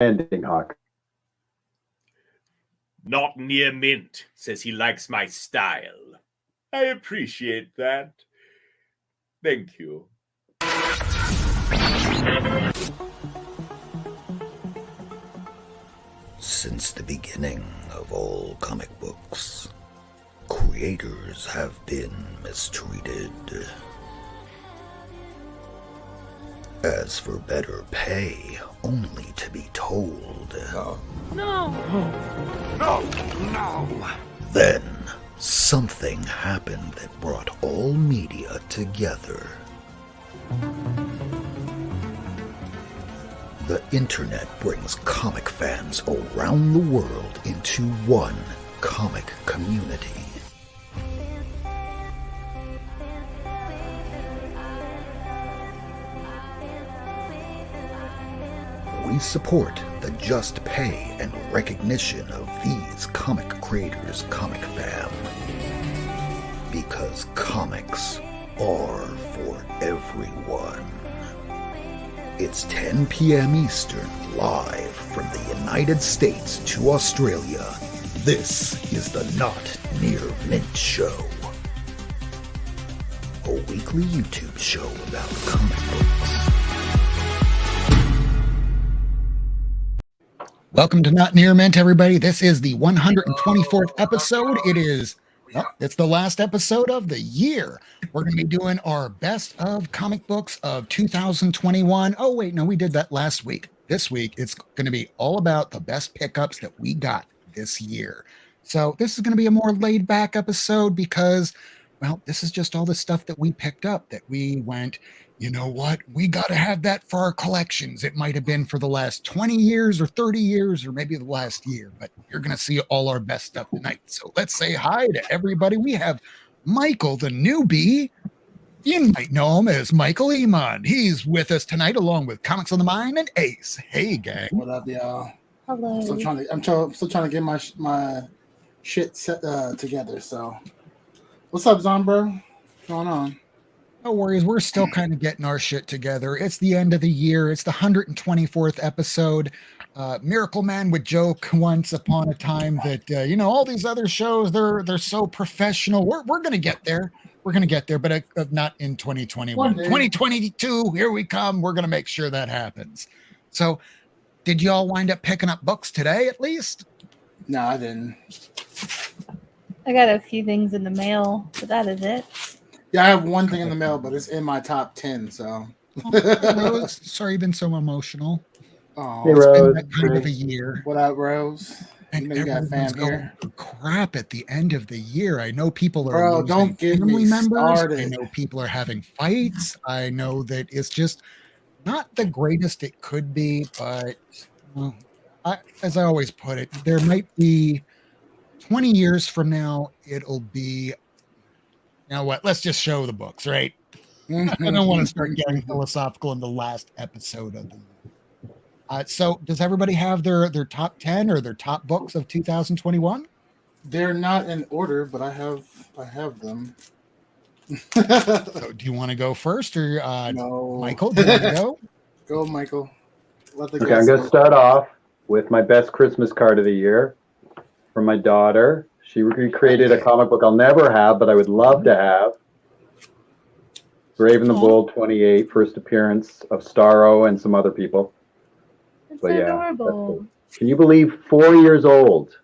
ending, Hawk. Not near Mynd. Says he likes my style. I appreciate that. Thank you. Since the beginning of all comic books, creators have been mistreated. As for better pay, only to be told, No! Then, something happened that brought all media together. The internet brings comic fans around the world into one comic community. We support the just pay and recognition of these comic creators' comic fam. Because comics are for everyone. It's 10 p.m. Eastern, live from the United States to Australia. This is the Not Near Mint Show. A weekly YouTube show about comic books. Welcome to Not Near Mint, everybody. This is the 124th episode. It's the last episode of the year. We're going to be doing our best of comic books of 2021. Oh, wait, no, we did that last week. This week, it's going to be all about the best pickups that we got this year. So this is going to be a more laid back episode because, well, this is just all the stuff that we picked up that we went, you know what? We got to have that for our collections. It might have been for the last 20 years or 30 years or maybe the last year, but you're going to see all our best stuff tonight. So let's say hi to everybody. We have Michael, the newbie. You might know him as Michael Iman. He's with us tonight along with Comics on the Mind and Ace. Hey, gang. What up, y'all? Hello. I'm still trying to get my shit set together. So, what's up, Zombro? What's going on? No worries. We're still kind of getting our shit together. It's the end of the year. It's the 124th episode. Miracleman would joke once upon a time that, all these other shows, they're so professional. We're going to get there. We're going to get there, but not in 2021. 2022, here we come. We're going to make sure that happens. So did you all wind up picking up books today at least? No, I didn't. I got a few things in the mail, but that is it. Yeah, I have one thing in the mail, but it's in my top 10 , so. Rose, sorry you've been so emotional. Oh, Hey, It's been Rose. that kind of a year. what up, Rose? And You know you got everyone's fam going here. through crap at the end of the year. I know people are Bro, losing don't get family me members. started. I know people are having fights. I know that it's just not the greatest it could be, but as I always put it, there might be 20 years from now, it'll be, you know what, let's just show the books, right? I don't want to start getting philosophical in the last episode of the year. So does everybody have their top 10 or their top books of 2021? They're not in order, but I have them. So do you want to go first or No. Michael, do you want to go? Go, Michael. Let the Okay, I'm guys going to know. start off with my best Christmas card of the year from my daughter. She recreated a comic book I'll never have, but I would love to have. Brave and the Bold 28, first appearance of Starro and some other people. It's But yeah, adorable. Can you believe 4 years old?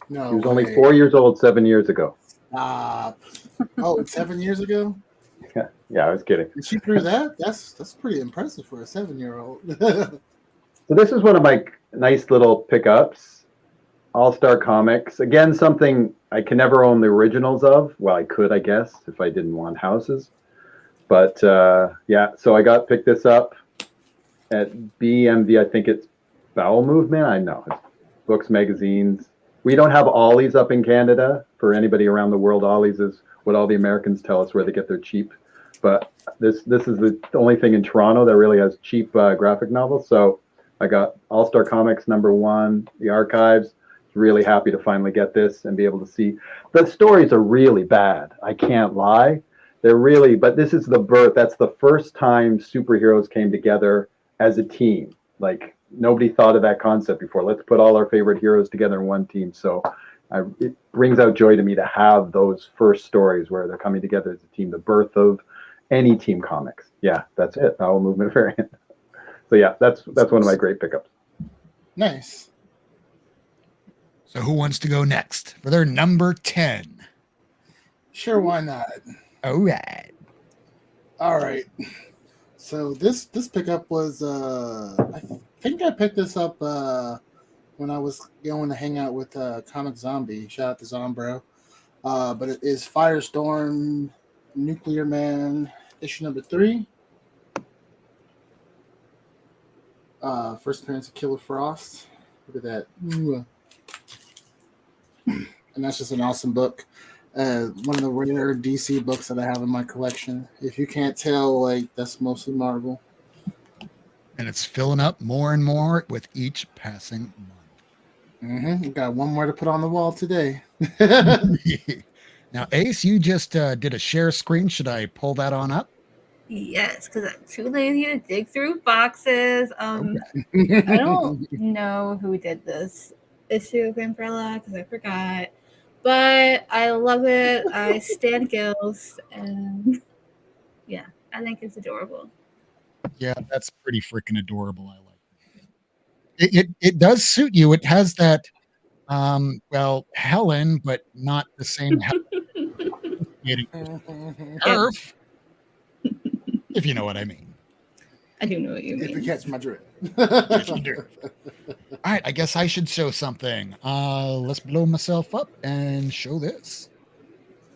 No, She was only way. 4 years old 7 years ago. Stop. Oh, it's 7 years ago? Yeah, I was kidding. And she threw that? That's pretty impressive for a 7-year-old. So this is one of my nice little pickups. All-Star Comics. Again, something I can never own the originals of. Well, I could, I guess, if I didn't want houses. But yeah, so picked this up at BMV. I think it's Bowel Movement. I know. It's books, magazines. We don't have Ollie's up in Canada. For anybody around the world, Ollie's is what all the Americans tell us where they get their cheap. But this is the only thing in Toronto that really has cheap graphic novels. So I got All-Star Comics #1, the archives. Really happy to finally get this and be able to see. The stories are really bad. I can't lie. They're really, but this is the birth. That's the first time superheroes came together as a team. Like nobody thought of that concept before. Let's put all our favorite heroes together in one team. So it brings out joy to me to have those first stories where they're coming together as a team, the birth of any team comics. Yeah, that's it. Bowel movement variant. So yeah, that's one of my great pickups. Nice. So who wants to go next for their number 10? Sure, why not? All right. All right. So this pickup was I think I picked this up when I was going to hang out with Comic Zombie. Shout out to Zombro. But it is Firestorm Nuclear Man issue number 3. First appearance of Killer Frost. Look at that. Ooh. And that's just an awesome book. One of the rare DC books that I have in my collection. If you can't tell, like, that's mostly Marvel. And it's filling up more and more with each passing month. Got one more to put on the wall today. Now, Ace, you just did a share screen. Should I pull that on up? Yes, because I'm too lazy to dig through boxes. I don't know who did this issue of Umbrella because I forgot. But I love it. I stand Gills. And yeah, I think it's adorable. Yeah, that's pretty freaking adorable. I like it. It does suit you. It has that, Helen, but not the same Earth, if you know what I mean. I do know what you If you mean. catch my drift. Yes, you do. All right, I guess I should show something. Let's blow myself up and show this.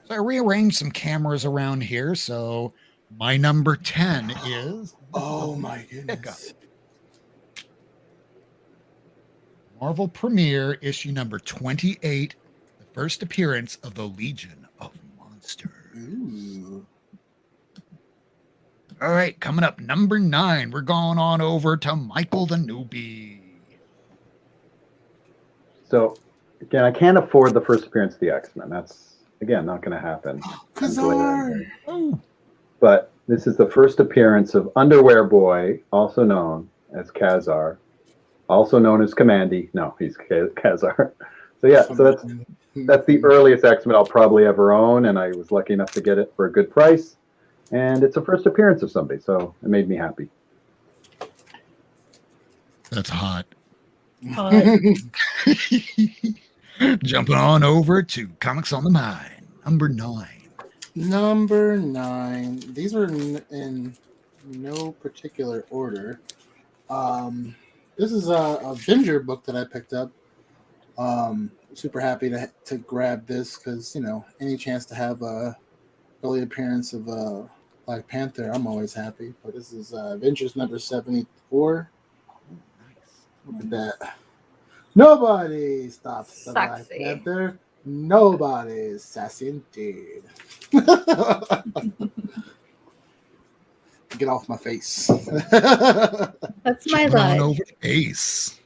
So I rearranged some cameras around here. So my number 10 is Oh my goodness. Marvel Premiere issue number 28, the first appearance of the Legion of Monsters. Ooh. All right, coming up, number 9. We're going on over to Michael the Newbie. So again, I can't afford the first appearance of the X-Men. That's again not going to happen. Kazar. Oh, But this is the first appearance of Underwear Boy, also known as Kazar, also known as Commandy. No, he's Kazar. So yeah, so that's the earliest X-Men I'll probably ever own, and I was lucky enough to get it for a good price. And it's a first appearance of somebody, so it made me happy. that's hot. Hot. Jumping on over to Comics on the Mind, number 9. Number 9. These are in no particular order. This is a Avenger book that I picked up. Super happy to grab this because, you know, any chance to have a early appearance of Black Panther, I'm always happy. But this is Avengers number 74. Look at that. Nobody stops the Black Sexy. Panther. Nobody is sassy indeed. Get off my face. That's my Jumping on life. over to Ace.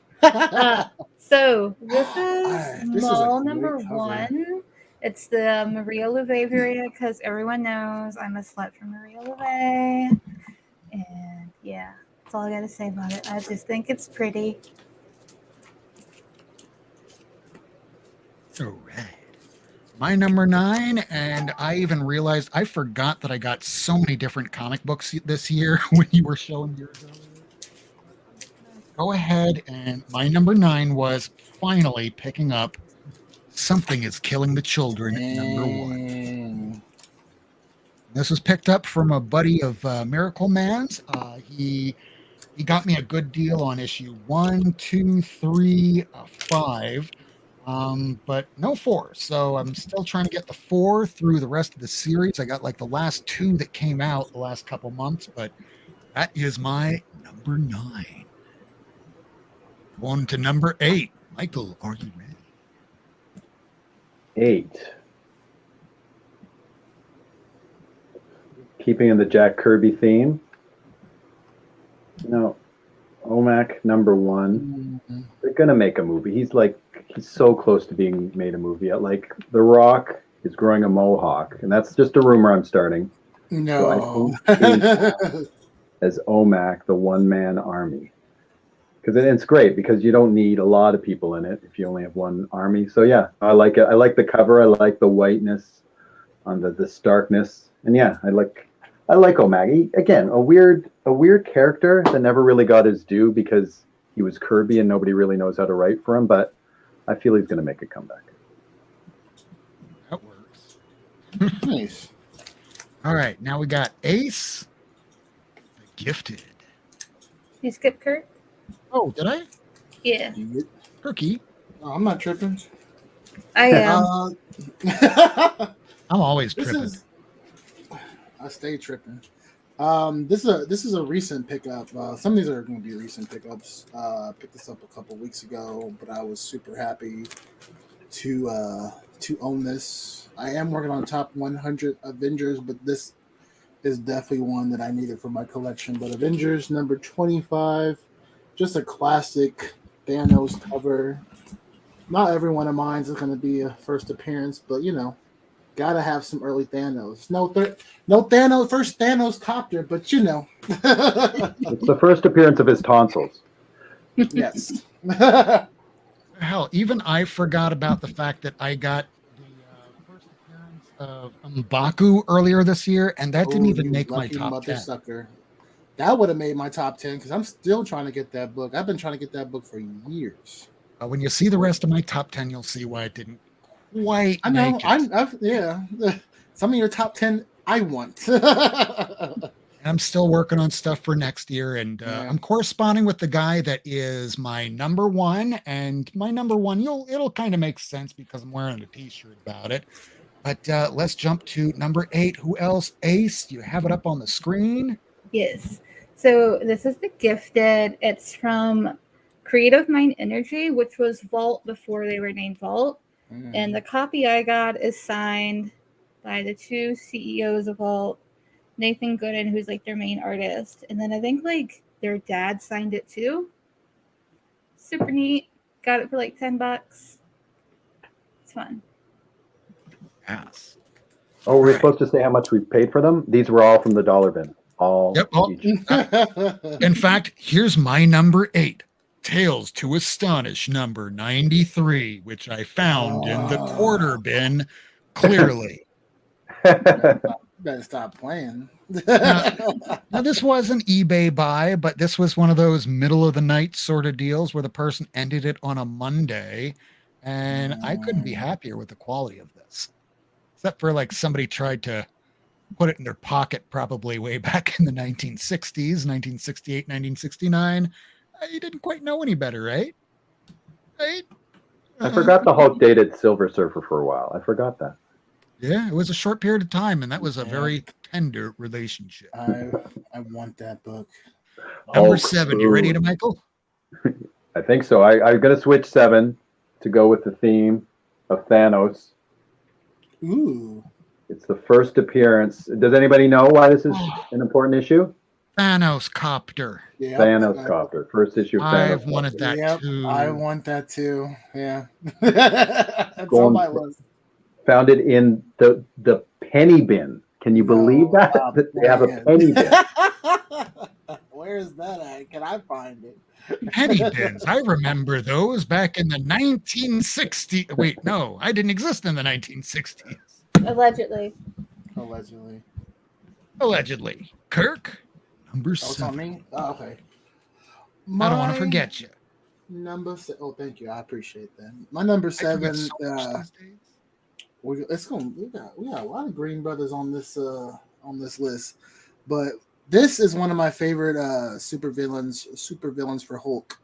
So this Alright, is this is a Mall great number cover. 1. It's the Maria Louvet because everyone knows I'm a slut for Maria Louvet. And yeah, that's all I got to say about it. I just think it's pretty. All right. My number 9, and I even realized I forgot that I got so many different comic books this year when you were showing yours earlier. Go ahead, and my number 9 was finally picking up Something is Killing the Children, number 1. This was picked up from a buddy of Miracleman's. He got me a good deal on issue 1, 2, 3, 5. But no 4. So I'm still trying to get the 4 through the rest of the series. I got like the last 2 that came out the last couple months, but that is my number 9. On to number 8. Michael, are you ready? 8. Keeping in the Jack Kirby theme. No, OMAC number 1. They're gonna make a movie. He's so close to being made a movie. Like The Rock is growing a mohawk, and that's just a rumor I'm starting. No. So I think as OMAC, the one-man army. because it's great because you don't need a lot of people in it if you only have one army. So yeah, I like it. I like the cover. I like the whiteness on the starkness, and yeah, I like O'Maggy. Again, a weird character that never really got his due because he was Kirby and nobody really knows how to write for him. But I feel he's going to make a comeback. That works. Nice. All right, now we got Ace, the Gifted. You skip Kurt? Oh, did I? Yeah, Turkey. Oh, I'm not tripping. I am. I'm always This tripping. I stay tripping. This is a recent pickup. Some of these are going to be recent pickups. Picked this up a couple weeks ago, but I was super happy to own this. I am working on top 100 Avengers, but this is definitely one that I needed for my collection. But Avengers number 25, just a classic Thanos cover. Not every one of mine is going to be a first appearance, but you know, gotta have some early Thanos. No Thanos, first Thanos copter, but you know. It's the first appearance of his tonsils. Yes. Hell, even I forgot about the fact that I got the first appearance of M'Baku earlier this year, and that didn't even make my top 10. Sucker. That would have made my top 10 because I'm still trying to get that book. I've been trying to get that book for years. When you see the rest of my top 10, you'll see why it didn't quite I know. make it. Yeah. Some of your top 10 I want. I'm still working on stuff for next year, and I'm corresponding with the guy that is my number one. And my number one, it'll kind of make sense because I'm wearing a T-shirt about it. But let's jump to number 8. Who else? Ace, you have it up on the screen. Yes. So this is the Gifted. It's from Creative Mind Energy, which was Vault before they were named Vault. And the copy I got is signed by the two CEOs of Vault, Nathan Gooden, who's like their main artist, and then I think like their dad signed it too. Super neat. Got it for like $10. It's fun. Yes. Oh, we're supposed to say how much we paid for them? These were all from the dollar bin. All. Yep. Well, in fact, here's my number 8. Tales to Astonish number 93, which I found in the quarter bin, clearly. Better stop playing. Now, this was an eBay buy, but this was one of those middle of the night sort of deals where the person ended it on a Monday, and I couldn't be happier with the quality of this. Except for like somebody tried to put it in their pocket probably way back in the 1960s, 1968, 1969. You didn't quite know any better, right? Right? I forgot the Hulk dated Silver Surfer for a while. I forgot that. Yeah, it was a short period of time, and that was a very tender relationship. I want that book. Number 7, you ready to Michael? I think so. I'm going to switch 7 to go with the theme of Thanos. Ooh. It's the first appearance. Does anybody know why this is an important issue? Thanos Copter. Yep. Thanos Copter. First issue of Thanos. I've wanted that too. I want that too. Yeah. That's all I was. Found it in the penny bin. Can you believe that? That they have a penny bin. Where is that at? Can I find it? Penny bins. I remember those back in the 1960s. Wait, no, I didn't exist in the 1960s. Allegedly. Allegedly. Kirk, number Oh, it's on 7. me? Oh, okay. I don't want to forget you. Number 7. Oh, thank you. I appreciate that. My number 7. We got a lot of Green Brothers on this list, but this is one of my favorite super villains for Hulk.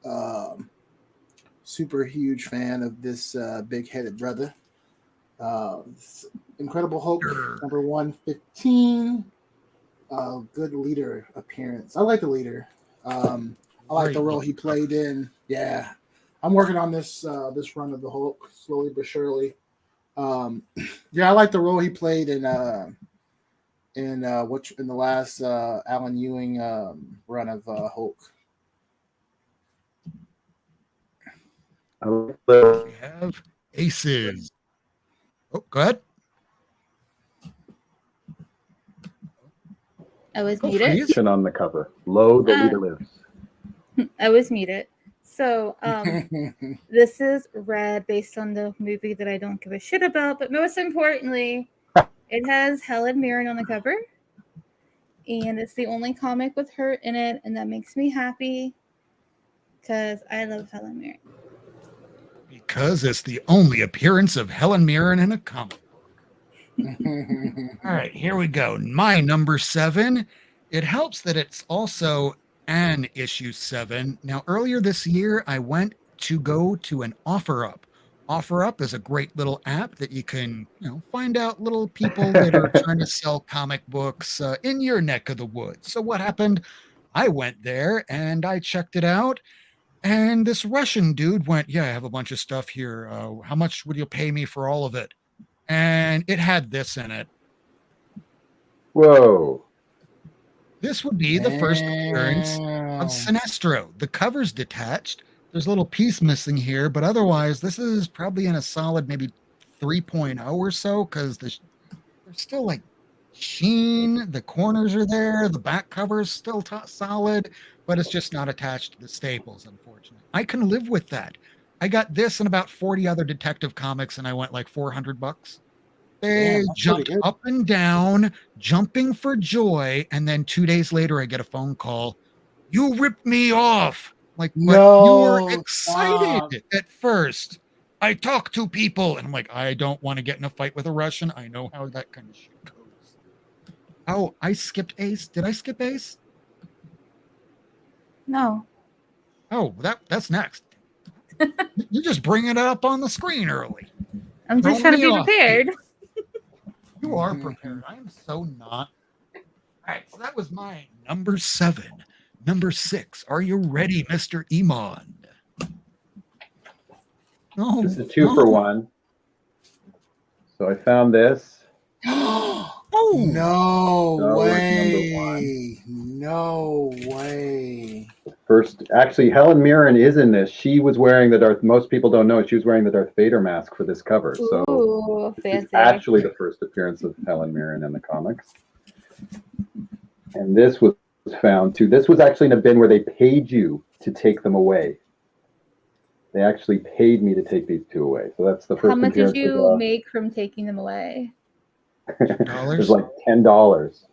Super huge fan of this big-headed brother. Incredible Hulk number 115. Good leader appearance. I like the leader. I like the role he played in. Yeah, I'm working on this run of the Hulk slowly but surely. Yeah, I like the role he played in the last Alan Ewing run of Hulk. We have Aces. Oh, go ahead. I was muted. On the cover. Lo, the leader lives. I was muted. So, this is red based on the movie that I don't give a shit about, but most importantly, it has Helen Mirren on the cover. And it's the only comic with her in it, and that makes me happy because I love Helen Mirren. Because it's the only appearance of Helen Mirren in a comic. All right, here we go. My number 7. It helps that it's also an issue 7. Now, earlier this year, I went to go to an OfferUp. OfferUp is a great little app that you can, find out little people that are trying to sell comic books in your neck of the woods. So what happened? I went there and I checked it out. And this Russian dude went, yeah, I have a bunch of stuff here. How much would you pay me for all of it? And it had this in it. Whoa. This would be the first appearance of Sinestro. The cover's detached. There's a little piece missing here, but otherwise, this is probably in a solid maybe 3.0 or so, because there's still like sheen. The corners are there. The back cover is still solid, but it's just not attached to the staples, unfortunately. I can live with that. I got this and about 40 other detective comics, and I went like $400. They jumped up and down, jumping for joy, and then 2 days later, I get a phone call. You ripped me off. Like, but you were excited at first. I talk to people, and I'm like, I don't want to get in a fight with a Russian. I know how that kind of shit goes. Oh, I skipped Ace. Did I skip Ace? No. Oh, that's next. You're just bringing it up on the screen early. I'm just trying to be prepared. You are prepared. I am so not. All right, so that was my number 7. Number 6. Are you ready, Mr. Iman? No, this is a 2 for 1. So I found this. Oh no way! No way! First, actually, Helen Mirren is in this. She was wearing the Darth. Most people don't know it. She was wearing the Darth Vader mask for this cover. So this is actually the first appearance of Helen Mirren in the comics. And this was found too. This was actually in a bin where they paid you to take them away. They actually paid me to take these 2 away. So that's the first. How much did you make from taking them away? It was like $10.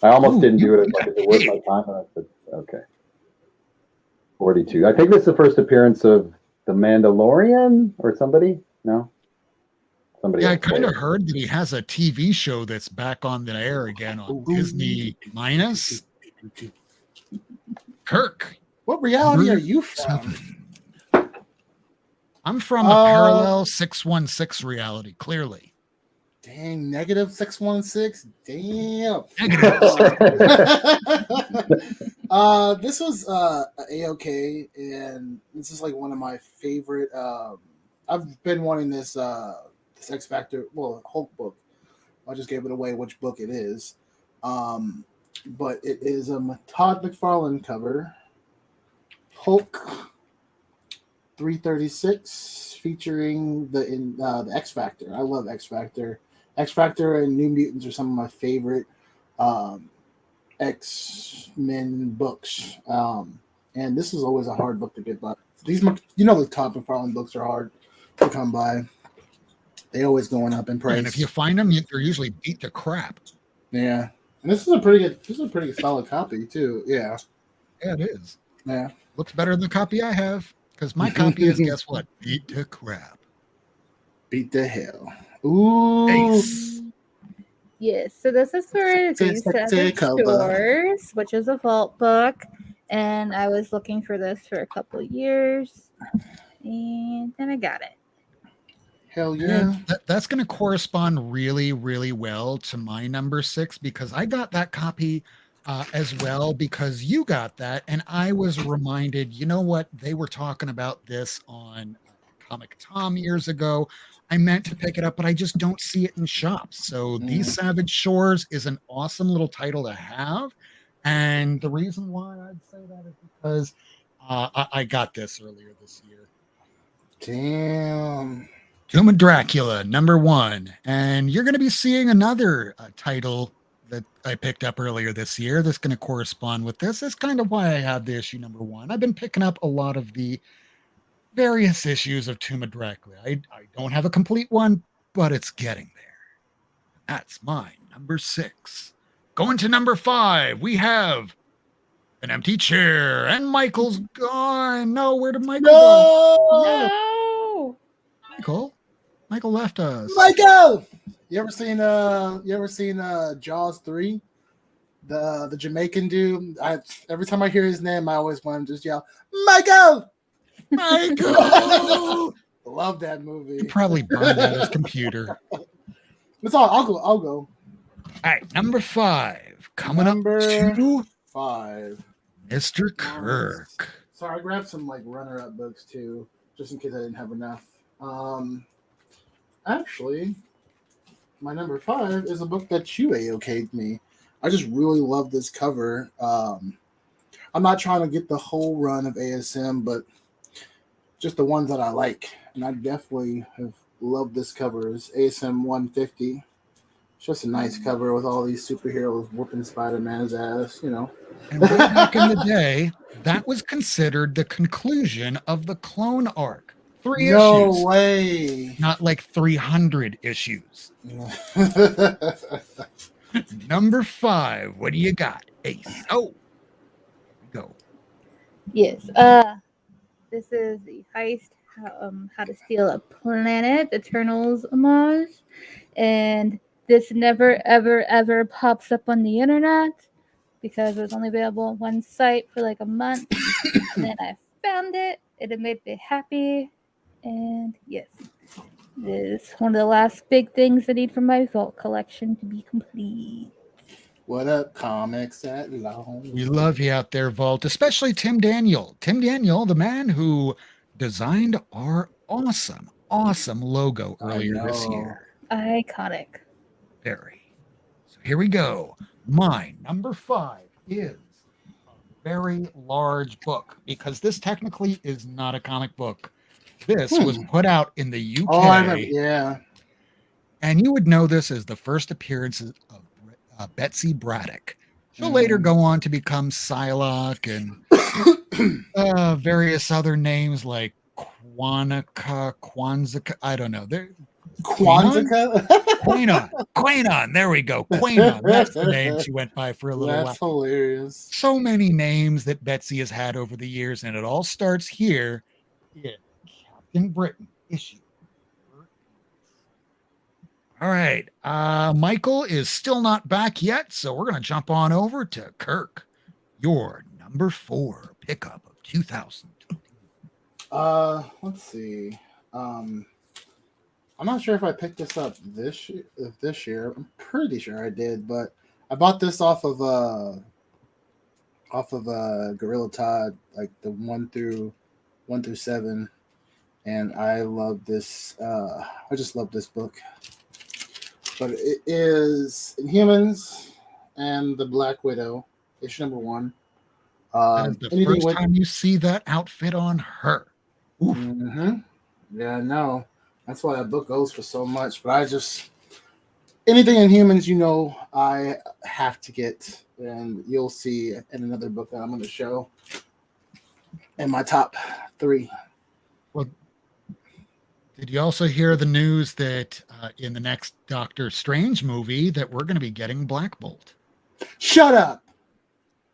I almost didn't do it. Like, is it worth my time? And I said, okay. 42. I think this is the first appearance of the Mandalorian or somebody. No. Somebody. Yeah, I kind of heard that he has a TV show that's back on the air again on Disney Minus. Kirk. What reality are you from? I'm from a parallel 616 reality, clearly. Dang, negative 616. Damn. This was A-OK, and this is like one of my favorite. I've been wanting this X Factor, Hulk book. I just gave it away which book it is. But it is a Todd McFarlane cover. Hulk 336 featuring the X Factor. I love X Factor. X Factor and New Mutants are some of my favorite X-Men books. And this is always a hard book to get by. The Todd McFarlane books are hard to come by. They always going up in price. And if you find them, they're usually beat to crap. Yeah. And this is a pretty solid copy too. Yeah. Yeah, it is. Yeah. Looks better than the copy I have. Because my copy is, guess what? Beat to crap. Beat to hell. Ooh. Ace. Yes. So this is for Savage Shores, which is a vault book. And I was looking for this for a couple of years. And then I got it. Hell yeah. That's going to correspond really, really well to my number 6 because I got that copy as well because you got that. And I was reminded, you know what? They were talking about this on Comic Tom years ago. I meant to pick it up, but I just don't see it in shops. So These Savage Shores is an awesome little title to have. And the reason why I'd say that is because I got this earlier this year. Damn. Tomb of Dracula, number 1. And you're going to be seeing another title that I picked up earlier this year that's going to correspond with this. That's kind of why I had the issue number 1. I've been picking up a lot of the various issues of Tomb of Dracula. I don't have a complete one, but it's getting there. That's mine, number 6. Going to number 5, we have an empty chair, and Michael's gone. No, where did Michael go? No. Michael left us. Michael! You ever seen Jaws 3? The Jamaican dude. Every time I hear his name, I always want to just yell, Michael! Michael! Love that movie. He probably burned out his computer. It's all. I'll go. All right, number 5. Coming Number up to 5. Mr. Kirk. Sorry, I grabbed some like runner-up books too, just in case I didn't have enough. Actually, my number 5 is a book that you AOK'd me. I just really love this cover. I'm not trying to get the whole run of ASM, but just the ones that I like. And I definitely have loved this cover. It's ASM 150. It's just a nice cover with all these superheroes whooping Spider-Man's ass, you know. And way back in the day, that was considered the conclusion of the Clone arc. 3 issues. No way. Not like 300 issues. Number 5. What do you got, Ace? Oh, go. Yes. This is the heist. How to Steal a Planet, Eternals homage, and this never ever pops up on the internet because it was only available on one site for like a month, and then I found it. It made me happy, and yes, this is one of the last big things I need for my vault collection to be complete. What up, comics at long? We love you out there, Vault, especially Tim Daniel. Tim Daniel, the man who designed our awesome logo earlier this year. Iconic. Very. So here we go. My number 5 is a very large book because this technically is not a comic book. This was put out in the UK. Oh, I remember. Yeah. And you would know this as the first appearances of Betsy Braddock. She'll later go on to become Psylocke and various other names like Kwanzaa. I don't know. Kwanzaa? Quanon. There we go. Quanon. That's the name she went by for a little while. That's hilarious. So many names that Betsy has had over the years, and it all starts here in Captain Britain issue. All right. Michael is still not back yet, so we're going to jump on over to Kirk. Your number 4 pickup of 2020. Let's see. I'm not sure if I picked this up this year. I'm pretty sure I did, but I bought this off of Gorilla Todd, like the 1 through 7, and I love this. I just love this book. But it is Inhumans and the Black Widow, issue number 1. And the first time you see that outfit on her. Mm-hmm. Yeah, no. That's why that book goes for so much. But I just anything Inhumans, I have to get, and you'll see in another book that I'm going to show in my top 3. Well, did you also hear the news that in the next Doctor Strange movie that we're going to be getting Black Bolt? Shut up!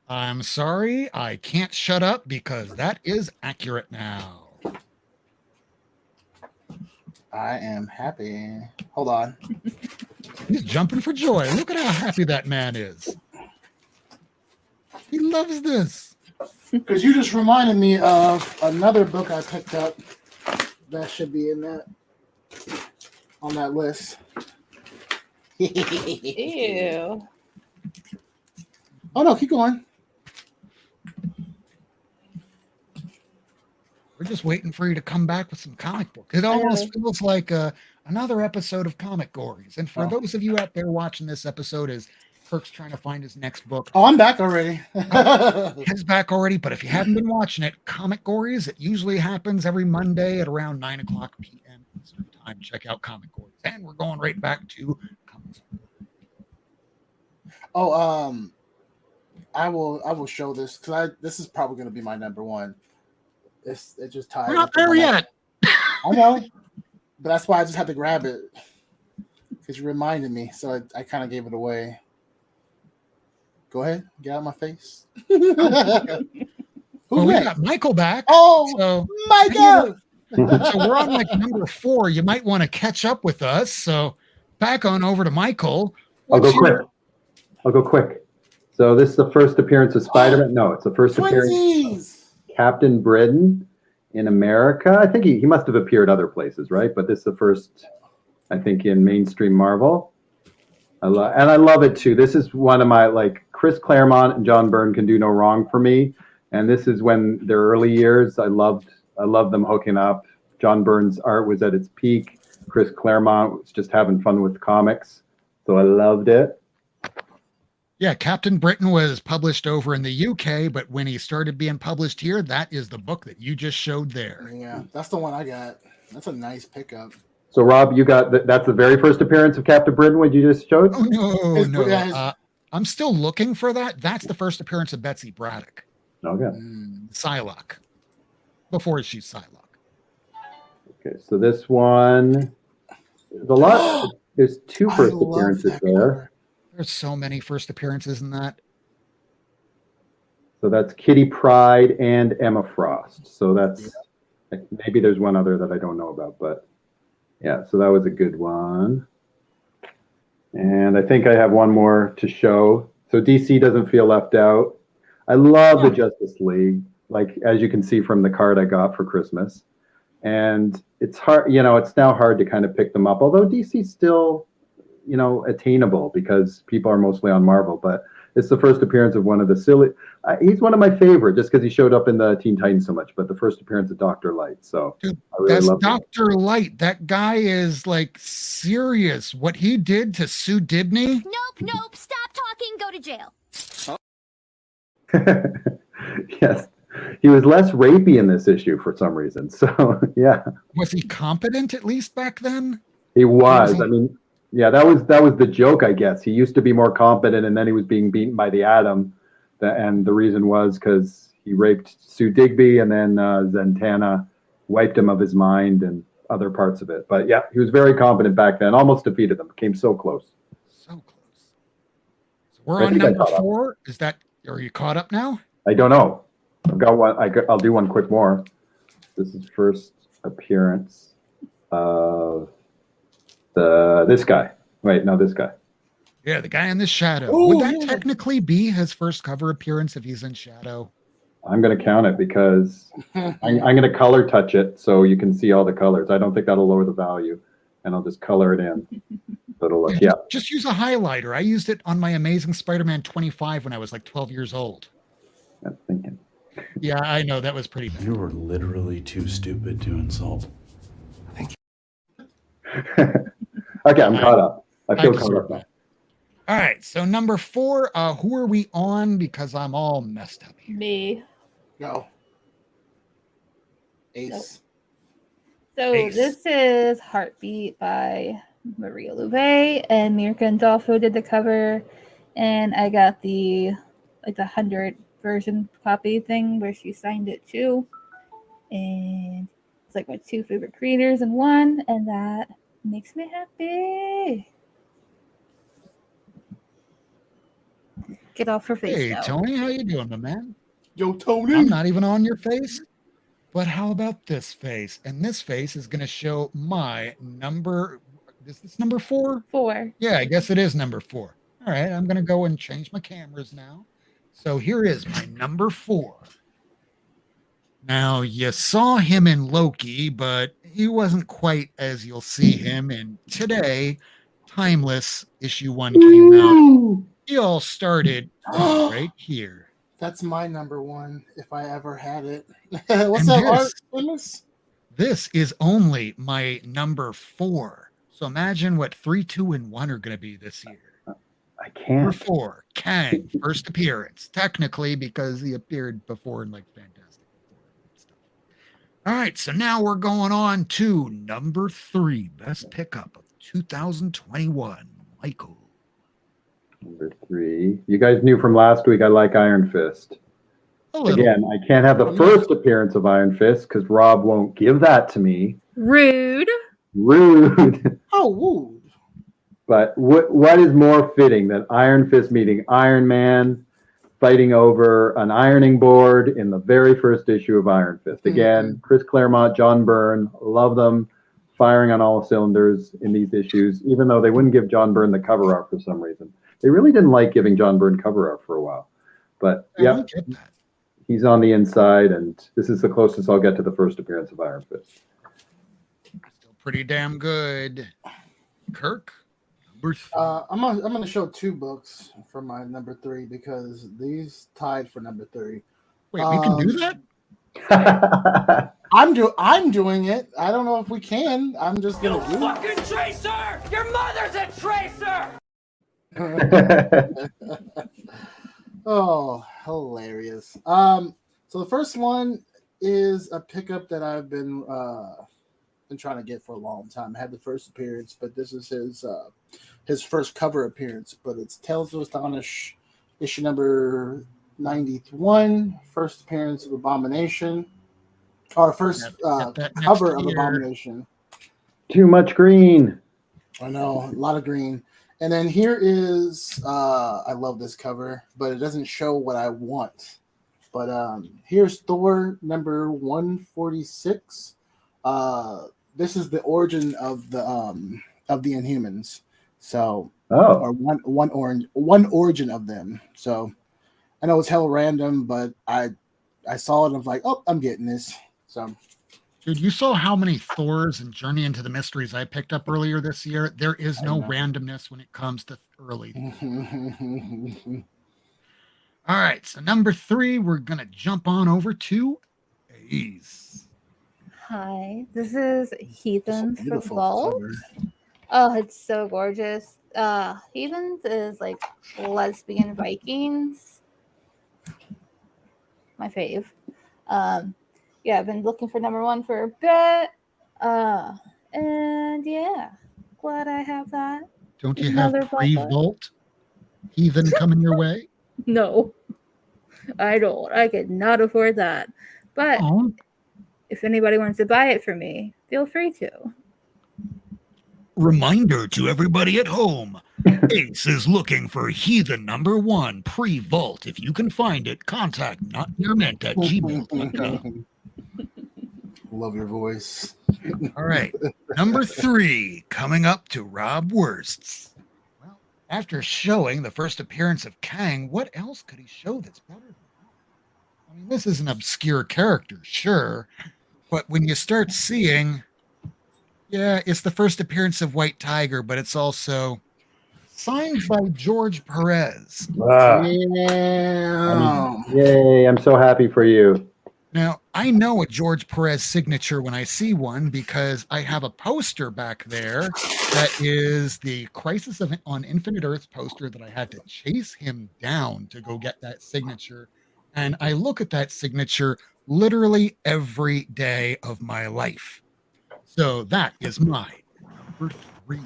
I'm sorry, I can't shut up because that is accurate now. I am happy. Hold on. He's jumping for joy. Look at how happy that man is. He loves this. Because you just reminded me of another book I picked up that should be on that list. Ew. Oh no, keep going. We're just waiting for you to come back with some comic books. It almost feels like another episode of Comic Gories. And for those of you out there watching this episode, as Kirk's trying to find his next book. Oh, I'm back already. He's back already, but if you haven't been watching it, Comic Gories, it usually happens every Monday at around 9 o'clock p.m. Eastern time. Check out Comic Gories. And we're going right back to comics. I will show this because this is probably going to be my number 1. it just ties. We're not there yet. I know, but that's why I just had to grab it because you reminded me. So I kind of gave it away. Go ahead, get out of my face. Who's Well, we next? got Michael back. Oh, So Michael! so we're on like number 4. You might want to catch up with us. So back on over to Michael. I'll What's go quick. So this is the first appearance of Spider-Man. No, it's the first appearance of Captain Britain in America. I think he must have appeared other places, right? But this is the first, I think, in mainstream Marvel. I love it too. This is one of my, like, Chris Claremont and John Byrne can do no wrong for me. And this is when their early years, I loved them hooking up. John Byrne's art was at its peak. Chris Claremont was just having fun with comics. So I loved it. Yeah, Captain Britain was published over in the UK, but when he started being published here, that is the book that you just showed there. Yeah, that's the one I got. That's a nice pickup. So Rob, you got that's the very first appearance of Captain Britain, what you just showed? Oh, no. I'm still looking for that. That's the first appearance of Betsy Braddock. Okay. Psylocke. Before she's Psylocke. Okay, so this one, there's 2 first appearances there. There's so many first appearances in that. So that's Kitty Pryde and Emma Frost. So that's, maybe there's one other that I don't know about, but yeah, so that was a good one. And I think I have one more to show. So DC doesn't feel left out. I love the Justice League, like, as you can see from the card I got for Christmas. And it's hard, it's now hard to kind of pick them up, although DC's still, attainable because people are mostly on Marvel. But it's the first appearance of one of the silly, he's one of my favorite just because he showed up in the Teen Titans so much, but the first appearance of Dr. Light. So dude, I really love Dr. Light. That guy is like serious. What he did to Sue Dibney. Nope. Stop talking. Go to jail. Yes. He was less rapey in this issue for some reason. So, yeah. Was he competent at least back then? He was. I mean, yeah, that was the joke, I guess. He used to be more competent, and then he was being beaten by the Atom. And the reason was because he raped Sue Digby, and then Zatanna wiped him of his mind and other parts of it. But, yeah, he was very competent back then. Almost defeated them. Came so close. So close. So we're on number 4. Are you caught up now? I don't know. I've got one. I'll do one quick more. This is first appearance of this guy. Wait, no, this guy. Yeah, the guy in the shadow. Ooh, Would that technically be his first cover appearance if he's in shadow? I'm going to count it because I'm going to color touch it so you can see all the colors. I don't think that'll lower the value, and I'll just color it in. So it'll look, Just use a highlighter. I used it on my Amazing Spider-Man 25 when I was like 12 years old. I'm thinking. Yeah, I know. That was pretty bad. You were literally too stupid to insult. Okay, I'm caught up. I feel caught up now. All right, so number 4, who are we on? Because I'm all messed up here. Me. Go. Ace. So Ace. this is Heartbeat by Maria Louvet, and Mir Gandolfo did the cover, and I got the 100 version copy thing where she signed it too, and it's like my 2 favorite creators in one, and that makes me happy. Get off her face. Hey, now. Tony, how you doing, my man? Yo, Tony. I'm not even on your face. But how about this face? And this face is going to show my number. Is this number 4? 4. Yeah, I guess it is number 4. All right, I'm going to go and change my cameras now. So here is my number 4. Now, you saw him in Loki, but he wasn't quite as you'll see him in today. Timeless issue 1 came out. He all started right here. That's my number 1 if I ever had it. What's And that this- art, Willis? This is only my number 4. So imagine what 3, 2, and 1 are going to be this year. I Number can't. 4, Kang, first appearance. Technically, because he appeared before in like Fantastic Four and stuff. All right, so now we're going on to number 3, best pickup of 2021, Michael. Number 3. You guys knew from last week I like Iron Fist. A little. Again, I can't have the first appearance of Iron Fist because Rob won't give that to me. Rude. Rude. Oh, woo. But what is more fitting than Iron Fist meeting Iron Man, fighting over an ironing board in the very first issue of Iron Fist? Again, Chris Claremont, John Byrne, love them, firing on all cylinders in these issues, even though they wouldn't give John Byrne the cover art for some reason. They really didn't like giving John Byrne cover art for a while. But yeah, he's on the inside, and this is the closest I'll get to the first appearance of Iron Fist. Still pretty damn good. Kirk? I'm gonna show 2 books for my number 3 because these tied for number 3. Wait, we can do that? I'm doing it. I don't know if we can. I'm just gonna do it. Fucking tracer! Your mother's a tracer! Oh, hilarious. So the first one is a pickup that I've been trying to get for a long time. I had the first appearance, but this is his first cover appearance. But it's Tales of Astonish, issue number 91, first appearance of Abomination, or first cover of Abomination. Too much green. I know, a lot of green. And then here is, I love this cover, but it doesn't show what I want. But here's Thor number 146. This is the origin of the Inhumans. So, or one origin of them. So, I know it's hella random, but I saw it and I was like, oh, I'm getting this. So. Dude, you saw how many Thors and Journey into the Mysteries I picked up earlier this year? There is no randomness when it comes to early. All right, so number 3, we're going to jump on over to Ace. Hi, this is Heathens for Vault. Oh, it's so gorgeous. Heathens is like lesbian Vikings. My fave. Yeah, I've been looking for number 1 for a bit. And yeah, glad I have that. Don't you have pre-Vault Heathen coming your way? No, I don't. I could not afford that. But if anybody wants to buy it for me, feel free to. Reminder to everybody at home. Ace is looking for Heathen number 1 pre-Vault. If you can find it, contact notyourment@gmail.com. Love your voice. All right. Number 3, coming up to Rob Wurst's. Well, after showing the first appearance of Kang, what else could he show that's better than that? I mean, this is an obscure character, sure. But when you start seeing, yeah, it's the first appearance of White Tiger, but it's also signed by George Perez. Yay, I'm so happy for you. Now, I know a George Perez signature when I see one because I have a poster back there that is the Crisis on Infinite Earth poster that I had to chase him down to go get that signature. And I look at that signature literally every day of my life. So that is my number 3.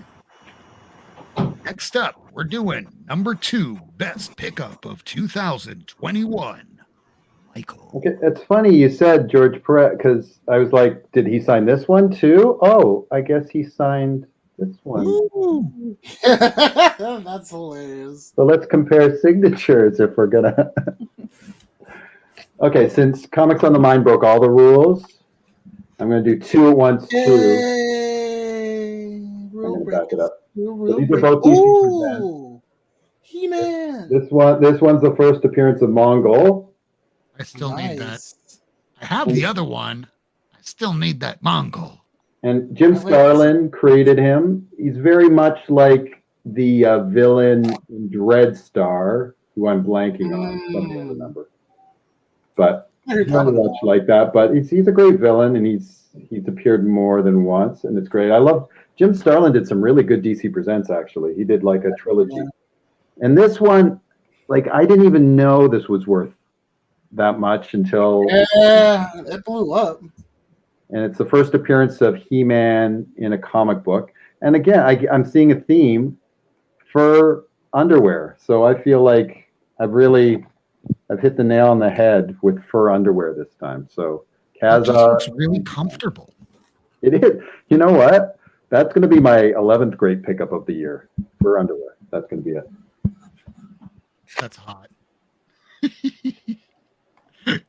Next up, we're doing number 2, best pickup of 2021. Michael. Okay, it's funny you said George Perez because I was like, did he sign this one too? Oh, I guess he signed this one. That's hilarious. So let's compare signatures if we're gonna. Okay, since Comics on the Mind broke all the rules, I'm gonna do 2 at once too. I'm gonna back it up. So these are both DC He-Man. This one's the first appearance of Mongol. I still need that. I have the other one. I still need that Mongol. And Jim Starlin created him. He's very much like the villain in Dread Star, who I'm blanking on. Something I remember. But not much like that. But he's a great villain, and he's appeared more than once, and it's great. I love Jim Starlin. Did some really good DC Presents. Actually, he did like a trilogy. And this one, like I didn't even know this was worth that much until it blew up. And it's the first appearance of He-Man in a comic book. And again, I'm seeing a theme for underwear. So I feel like I've I've hit the nail on the head with fur underwear this time. So It just Kaz, looks really comfortable. it is. You know what? That's going to be my 11th grade pickup of the year. Fur underwear. That's going to be it. That's hot.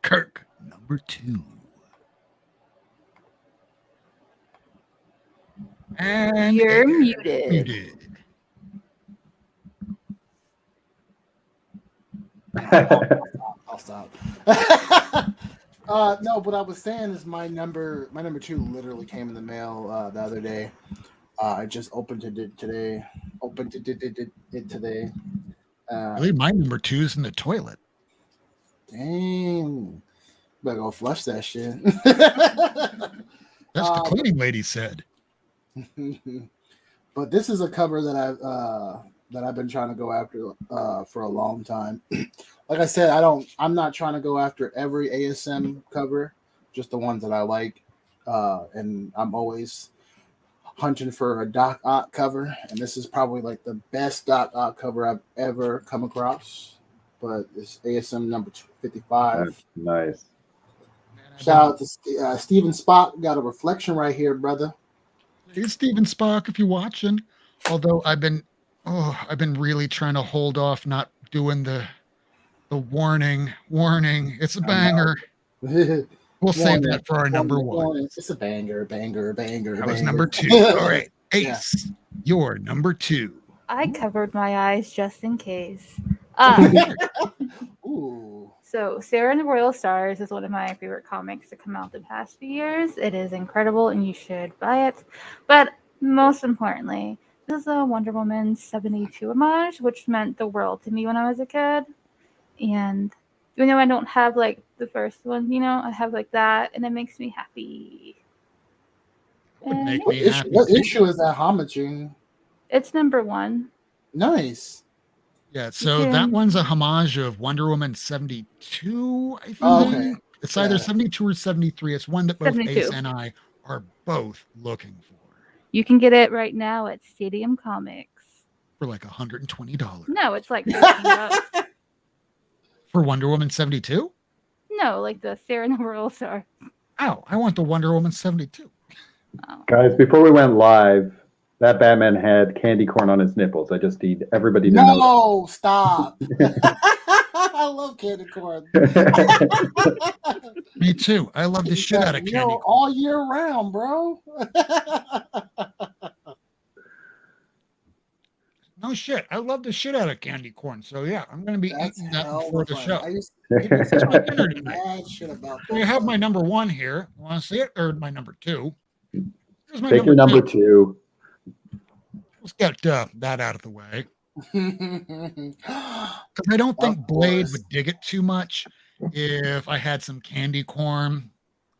Kirk, number 2. And You're muted. I'll stop. No, what I was saying is my number 2 literally came in the mail the other day. I just opened it today. I believe my number 2 is in the toilet. Dang. Better go flush that shit. That's the cleaning lady said. But this is a cover that I've been trying to go after for a long time. Like I said, I'm not trying to go after every ASM cover, just the ones that I like. And I'm always hunting for a Doc Ock cover, and this is probably like the best Doc Ock cover I've ever come across. But it's ASM number 55. That's nice. Shout out to Steven Spock. Got a reflection right here, brother. Hey, Steven Spock, if you're watching. Although I've been really trying to hold off not doing the warning. It's a banger. We'll save that for our number 1. It's a banger. That was number 2. All right, Ace, your number 2. I covered my eyes just in case. Ooh. So, Sarah and the Royal Stars is one of my favorite comics to come out the past few years. It is incredible, and you should buy it. But most importantly, this is a Wonder Woman 72 homage, which meant the world to me when I was a kid. And even though I don't have like the first one, I have like that, and it makes me happy. What issue is that homaging? It's number 1. Nice. Yeah, so that one's a homage of Wonder Woman 72, I think. Oh, okay. It's either 72 or 73. It's one that both 72. Ace and I are both looking for. You can get it right now at Stadium Comics. For like $120. No, it's like $13. For Wonder Woman 72? No, like the Sarah and the Royal Star. Oh, I want the Wonder Woman 72. Oh. Guys, before we went live, that Batman had candy corn on his nipples. I just need everybody to know. No, stop. I love candy corn. Me too. I love the shit out of candy corn. All year round, bro. No shit. I love the shit out of candy corn. So yeah, I'm going to be eating that before the show. It's my dinner tonight. Shit about that. So you have my number 1 here. You want to see it? Or my number 2? Here's my Take your number 2. Let's get that out of the way. Because I don't think Blade would dig it too much if I had some candy corn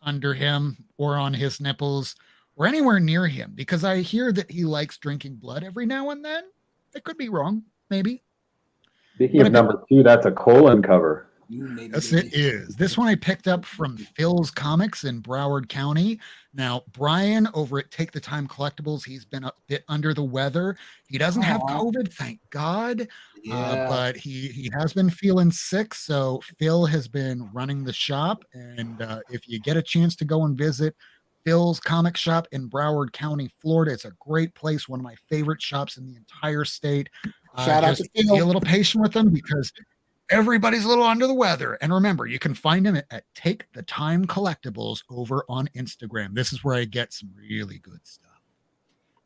under him or on his nipples or anywhere near him. Because I hear that he likes drinking blood every now and then. I could be wrong, maybe. Speaking of number 2, that's a colon cover. Yes, it is. This one I picked up from Phil's Comics in Broward County. Now, Brian over at Take the Time Collectibles, he's been a bit under the weather. He doesn't have COVID, thank God, but he has been feeling sick. So Phil has been running the shop. And if you get a chance to go and visit Phil's Comic Shop in Broward County, Florida, it's a great place, one of my favorite shops in the entire state. Shout out to Phil. Be a little patient with them because everybody's a little under the weather. And remember, you can find him at Take the Time Collectibles over on Instagram. This is where I get some really good stuff.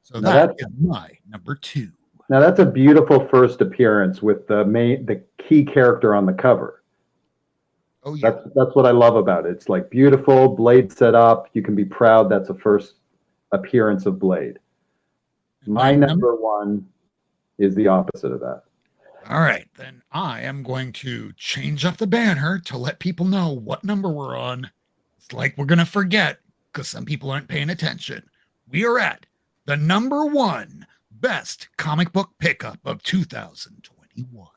So that is my number 2. Now that's a beautiful first appearance with the key character on the cover. Oh yeah. That's what I love about it. It's like beautiful, Blade set up. You can be proud that's a first appearance of Blade. My number 1 is the opposite of that. All right, then I am going to change up the banner to let people know what number we're on. It's like we're going to forget because some people aren't paying attention. We are at the number 1 best comic book pickup of 2021.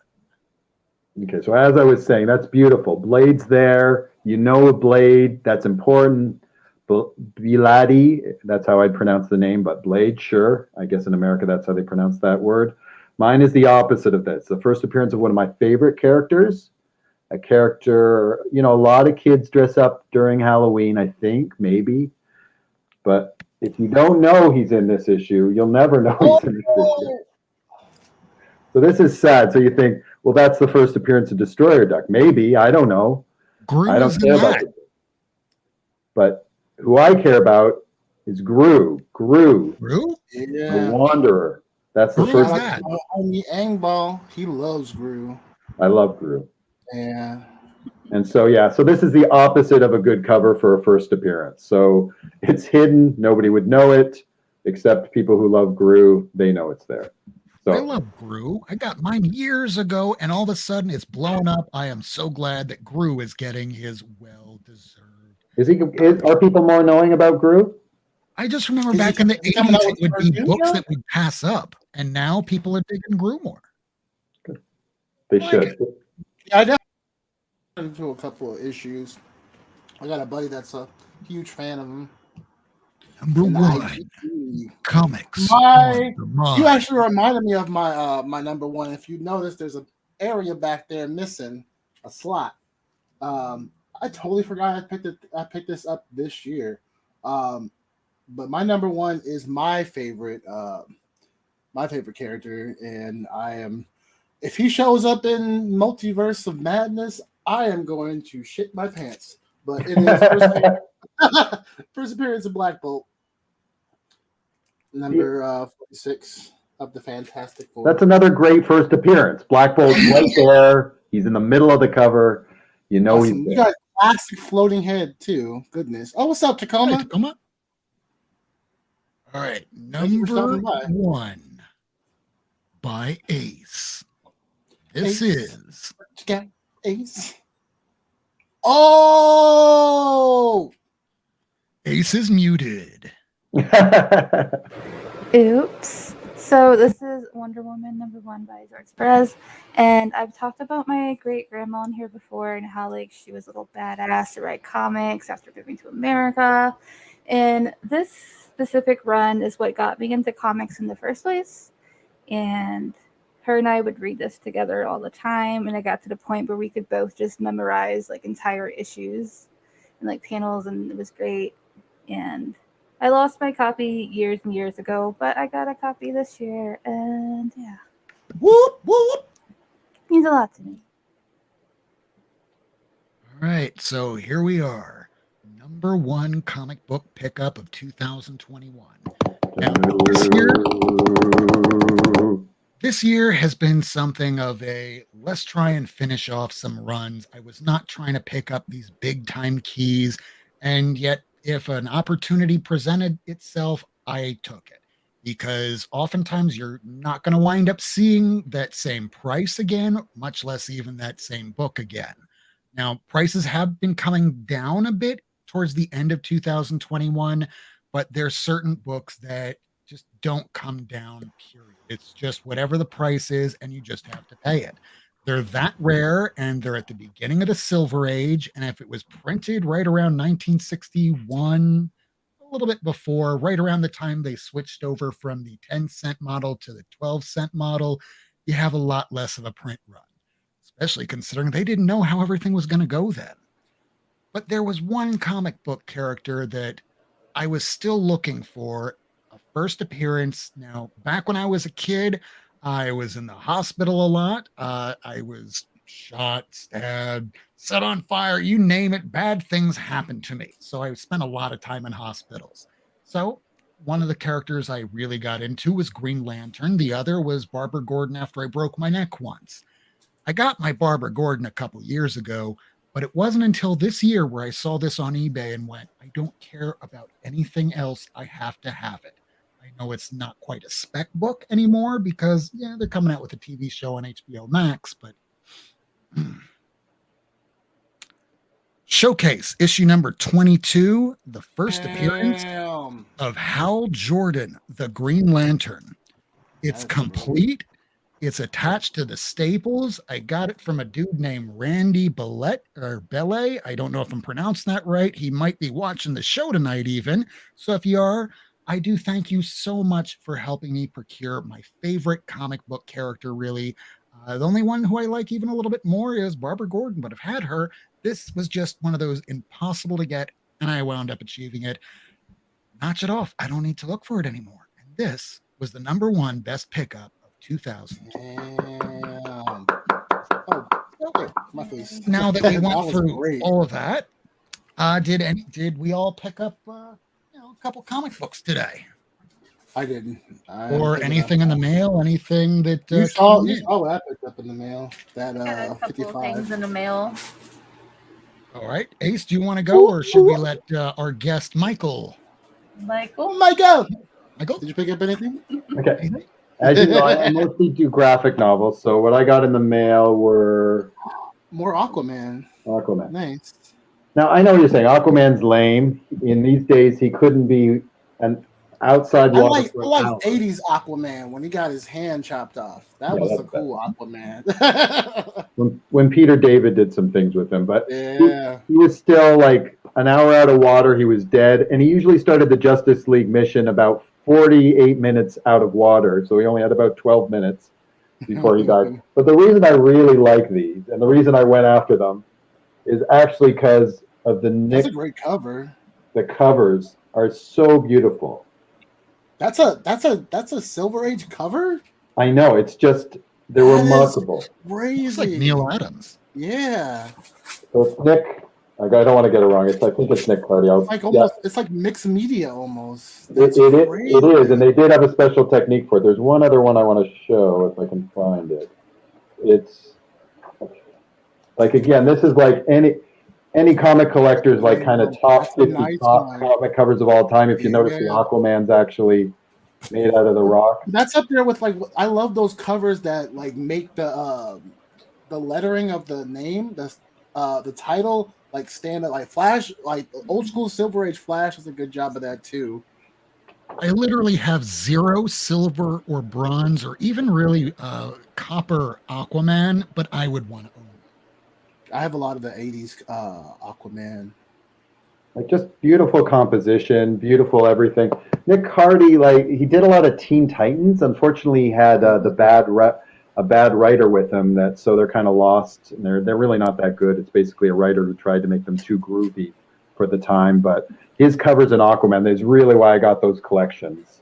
Okay, so as I was saying, that's beautiful. Blade's there. You know a Blade. That's important. Biladi, that's how I'd pronounce the name, but Blade, sure. I guess in America that's how they pronounce that word. Mine is the opposite of this. The first appearance of one of my favorite characters, a character, a lot of kids dress up during Halloween, I think, maybe. But if you don't know he's in this issue, you'll never know he's in this issue. So this is sad. So you think, well, that's the first appearance of Destroyer Duck. Maybe, I don't know. I don't care about it. But who I care about is Gru. Gru? Yeah. The Wanderer. That's the first. On the Angball, he loves Gru. I love Gru. Yeah. And so, so this is the opposite of a good cover for a first appearance. So it's hidden. Nobody would know it, except people who love Gru. They know it's there. So I love Gru. I got mine years ago, and all of a sudden it's blown up. I am so glad that Gru is getting his well-deserved. Are people more knowing about Gru? I just remember back in the 80s, it would be books that would pass up, and now people are digging Gru more. Good. They should. Yeah, I definitely into a couple of issues. I got a buddy that's a huge fan of him. Number one, comics. You actually reminded me of my number one. If you notice, there's an area back there missing a slot. I totally forgot I picked this up this year. But my number one is my favorite character, and if he shows up in Multiverse of Madness, I am going to shit my pants. But it is first appearance of Black Bolt, number 46 of the Fantastic Four. That's another great first appearance. Black Bolt's right there. He's in the middle of the cover. He's there. You got classic floating head too. Goodness. Oh, what's up, Tacoma? Hey, Tacoma. All right, number one by Ace. This is Ace. Oh, Ace is muted. Oops. So this is Wonder Woman number 1 by Perez, and I've talked about my great grandma in here before and how she was a little badass to write comics after moving to America, and this specific run is what got me into comics in the first place. And her and I would read this together all the time, and I got to the point where we could both just memorize entire issues and panels, and it was great. And I lost my copy years and years ago, but I got a copy this year, and yeah. Whoop, whoop. Means a lot to me. All right, so here we are. Number one comic book pickup of 2021. Now, this year has been something of a let's try and finish off some runs. I was not trying to pick up these big time keys, and yet if an opportunity presented itself, I took it, because oftentimes you're not going to wind up seeing that same price again, much less even that same book again. Now, prices have been coming down a bit towards the end of 2021, but there's certain books that just don't come down, period. It's just whatever the price is, and you just have to pay it. They're that rare, and they're at the beginning of the Silver Age, and if it was printed right around 1961, a little bit before, right around the time they switched over from the 10-cent model to the 12-cent model, you have a lot less of a print run, especially considering they didn't know how everything was going to go then. But there was one comic book character that I was still looking for, a first appearance. Now, back when I was a kid, I was in the hospital a lot. I was shot, stabbed, set on fire, you name it. Bad things happened to me. So I spent a lot of time in hospitals. So one of the characters I really got into was Green Lantern. The other was Barbara Gordon after I broke my neck once. I got my Barbara Gordon a couple years ago, but it wasn't until this year where I saw this on eBay and went, I don't care about anything else. I have to have it. I know it's not quite a spec book anymore because, they're coming out with a TV show on HBO Max, but Showcase, issue number 22, the first appearance of Hal Jordan, the Green Lantern. It's complete. It's attached to the staples. I got it from a dude named Randy Bellet. I don't know if I'm pronouncing that right. He might be watching the show tonight even. So if you are, I do thank you so much for helping me procure my favorite comic book character, really. The only one who I like even a little bit more is Barbara Gordon, but I've had her. This was just one of those impossible to get, and I wound up achieving it. Notch it off. I don't need to look for it anymore. And this was the #1 best pickup of 2000. Damn. Oh, okay. My face. Now that we That went was through great. all of that, did we all pick up a couple comic books today, I didn't. or anything in the mail? Anything that You saw came in? what I picked up in the mail. That Got a couple of 55. things in the mail. All right, Ace, do you want to go, or should we let our guest Michael? Michael? Michael, Did you pick up anything? Okay. As you know, I mostly do graphic novels, so what I got in the mail were More Aquaman. Aquaman. Nice. Now, I know what you're saying. Aquaman's lame. In these days, he couldn't be an outside I water like for hours. 80s Aquaman when he got his hand chopped off. That Yeah, was that's a cool Aquaman. When Peter David did some things with him, but Yeah. he was still like an hour out of water. He was dead, and he usually started the Justice League mission about 48 minutes out of water, so he only had about 12 minutes before he died. But the reason I really like these, and the reason I went after them, is actually because of That's a great cover. The covers are so beautiful. That's a Silver Age cover? I know, it's just they're That is remarkable. Crazy. It's like Neil Adams. Yeah. So it's Nick. I don't want to get it wrong. I think it's Nick Cardy. It's like almost it's like mixed media almost. It That's crazy. is, and they did have a special technique for it. There's one other one I want to show if I can find it. It's like, again, this is like any comic collector's like kind of top That's a 50 nice top one. comic covers of all time. If you notice, the Yeah. Aquaman's actually made out of the rock. That's up there with like I love those covers that like make the lettering of the name, the title like stand out, like Flash, like old school Silver Age Flash does a good job of that too. I literally have 0 silver or bronze or even really copper Aquaman, but I would want to own it. I have a lot of the 80s Aquaman. Like, just beautiful composition, beautiful everything. Nick Cardy, like, he did a lot of Teen Titans. Unfortunately, he had a bad writer with him, so they're kind of lost, and they're really not that good. It's basically a writer who tried to make them too groovy for the time. But his covers in Aquaman is really why I got those collections,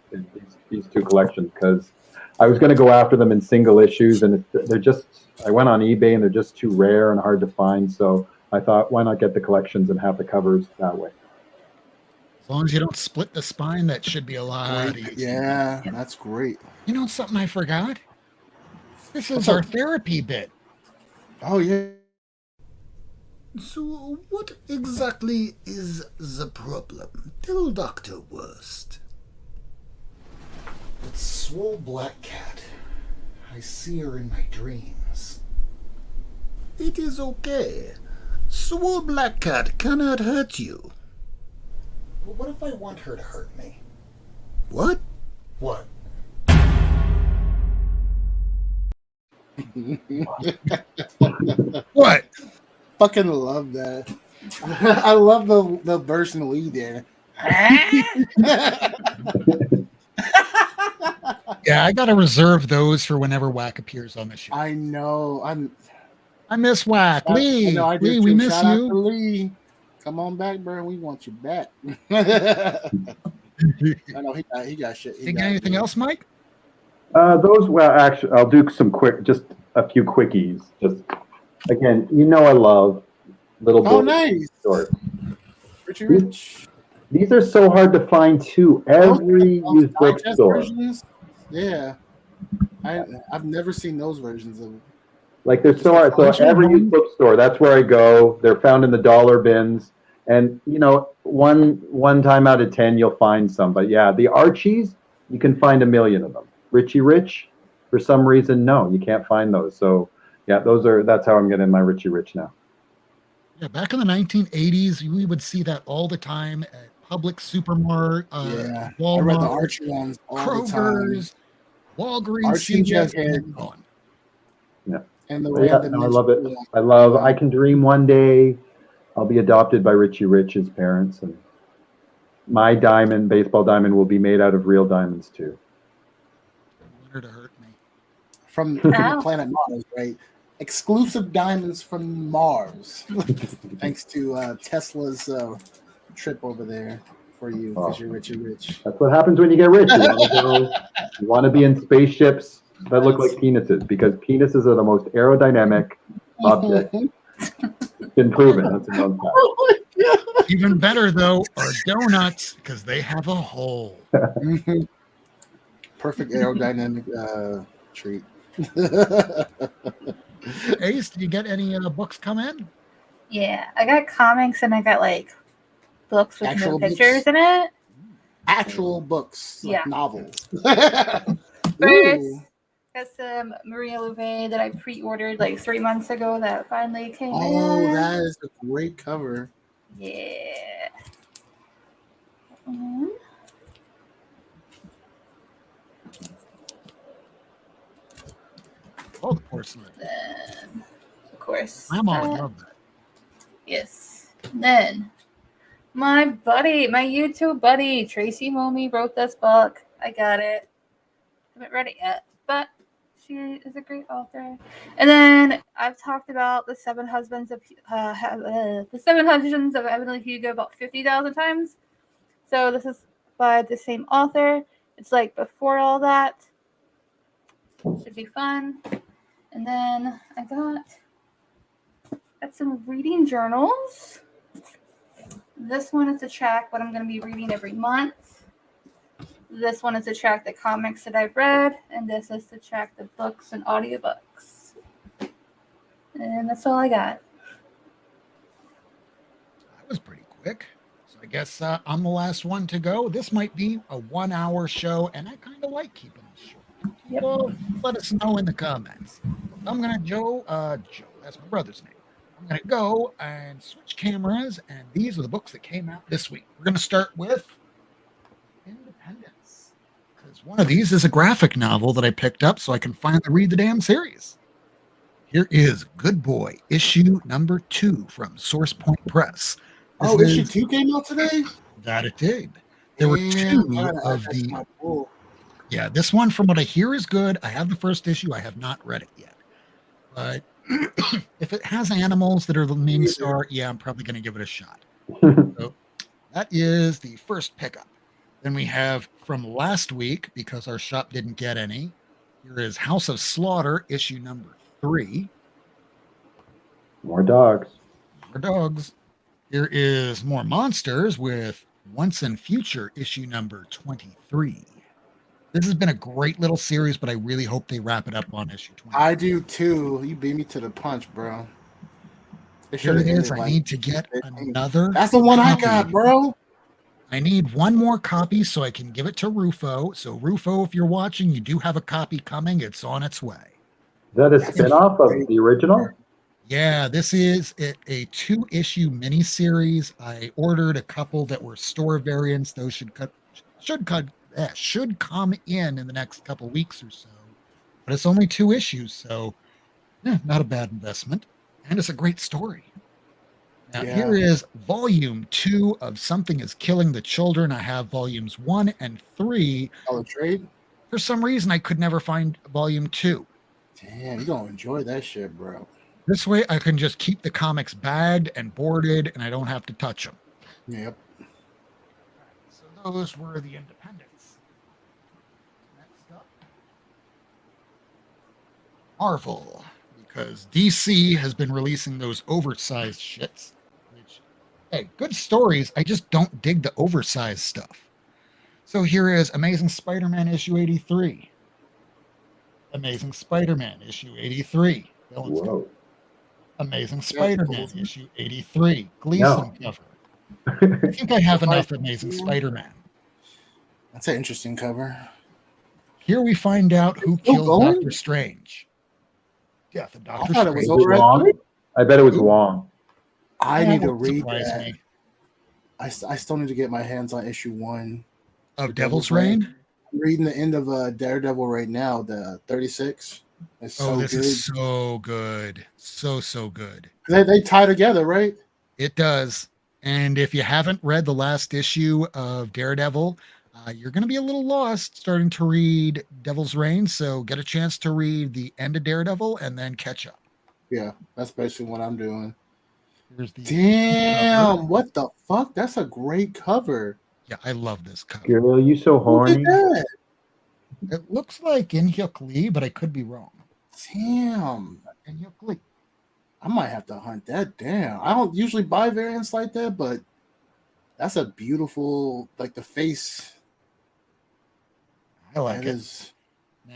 these two collections, because I was going to go after them in single issues, and they're just. I went on eBay, and they're just too rare and hard to find. So I thought, why not get the collections and have the covers that way? As long as you don't split the spine, that should be a lot easier. Yeah, that's great. You know something I forgot? This is our therapy bit. Oh yeah. So, what exactly is the problem? Tell Dr. Wurst. It's Swole Black Cat. I see her in my dreams. It is okay. Swole Black Cat cannot hurt you. But what if I want her to hurt me? What? What? What? Fucking love that. I love the version we did. Yeah, I gotta reserve those for whenever Whack appears on the show. I know. I miss Whack. Lee, I know, I do Lee, too. we miss Shout out to you. Lee. Come on back, bro. We want you back. I know he got shit. Think anything else, Mike? Actually, I'll do just a few quickies. Just again, I love little. Oh, nice. Shorts. Richie Rich. These are so hard to find too. Every used bookstore. Versions? Yeah, I've never seen those versions of. Like, they're so hard. So every used bookstore, that's where I go. They're found in the dollar bins, and one time out of 10 you'll find some. But yeah, the Archies, you can find 1 million of them. Richie Rich, for some reason, no, you can't find those. So yeah, that's how I'm getting my Richie Rich now. Yeah, back in the 1980s, we would see that all the time at Publix, Supermart, Yeah, Walmart, I read the Archie ones all Kroger's, the time. Walgreens, Archie CVS, Jughead. and gone. Yeah. And the Yeah, no, I love it. I can dream one day I'll be adopted by Richie Rich's parents, and my baseball diamond, will be made out of real diamonds too. I want her to hurt me. from the Ow. planet Mars, right? Exclusive diamonds from Mars, thanks to Tesla's trip over there for you because you're rich and rich. That's what happens when you get rich. You want to be in spaceships that look like penises because penises are the most aerodynamic object. It's been proven. That's a known fact. Even better though are donuts because they have a hole. Perfect aerodynamic treat. Ace, did you get any books come in? Yeah, I got comics and I got like books with Actual no books? pictures in it. Actual books, like Yeah. novels. First, Ooh. got some Maria Louvet that I pre-ordered like 3 months ago that finally came Oh, in. that is a great cover. Yeah. Mhm. Oh, the porcelain. Then, of course. Grandma would love that. Yes. Then, my buddy, my YouTube buddy, Tracy Momey wrote this book. I got it. Haven't read it yet, but she is a great author. And then I've talked about the Seven Husbands of Evelyn Hugo about 50,000 times. So this is by the same author. It's like before all that. Should be fun. And then I got some reading journals. This one is to track what I'm going to be reading every month. This one is to track the comics that I've read. And this is to track the books and audiobooks. And that's all I got. That was pretty quick. So I guess I'm the last one to go. This might be a 1 hour show, and I kind of like keeping it short. Yep. Well, let us know in the comments. I'm going to Joe, that's my brother's name. I'm going to go and switch cameras, and these are the books that came out this week. We're going to start with Independence, because one of these is a graphic novel that I picked up so I can finally read the damn series. Here is Good Boy, issue number 2 from Source Point Press. This Issue is- 2 came out today? That it did. There were Damn, two I gotta of add that to the... my pool. Yeah, this one, from what I hear, is good. I have the first issue. I have not read it yet. But if it has animals that are the main star, yeah, I'm probably going to give it a shot. So that is the first pickup. Then we have from last week, because our shop didn't get any, here is House of Slaughter, issue number 3. More dogs. More dogs. Here is More Monsters with Once and Future, issue number 23. This has been a great little series, but I really hope they wrap it up on issue 20. I do too. You beat me to the punch, bro. They Here should've it is. ended I like need to get 15. another. That's the one I copy. got, bro. I need one more copy so I can give it to Rufo. So, Rufo, if you're watching, you do have a copy coming. It's on its way. Is that a spin-off of the original? Yeah, this is a 2-issue miniseries. I ordered a couple that were store variants. Those should come in the next couple weeks or so. But it's only 2 issues, so not a bad investment. And it's a great story. Now, Yeah. here is volume 2 of Something is Killing the Children. I have volumes 1 and 3. Oh, trade? For some reason, I could never find volume 2. Damn, you gonna enjoy that shit, bro. This way, I can just keep the comics bagged and boarded, and I don't have to touch them. Yep. So those were the independents. Next up, Marvel, because DC has been releasing those oversized shits. Which, hey, good stories. I just don't dig the oversized stuff. So here is Amazing Spider-Man issue 83. Amazing Spider-Man issue 83. Villains Whoa. Amazing Spider-Man issue 83. Gleason cover. I think I have enough Amazing Spider-Man. That's an interesting cover. Here we find out who Still killed going? Doctor Strange. Death of Doctor thought it was Strange. over. Wong? I bet it was Wong. I Yeah, need to won't read surprise that. me. I still need to get my hands on issue 1. Of Devil's Reign. I'm reading the end of Daredevil right now, the 36. It's so This good. is so good. So good. They tie together, right? It does. And if you haven't read the last issue of Daredevil, you're going to be a little lost starting to read Devil's Reign, so get a chance to read the end of Daredevil and then catch up. Yeah, that's basically what I'm doing. Here's the Damn, cover. what the fuck? That's a great cover. Yeah, I love this cover. Girl, you so Look horny. at that. It looks like In-hyuk Lee, but I could be wrong. Damn. In-hyuk Lee. I might have to hunt that down. I don't usually buy variants like that, but that's a beautiful, like the face. I like That it. is.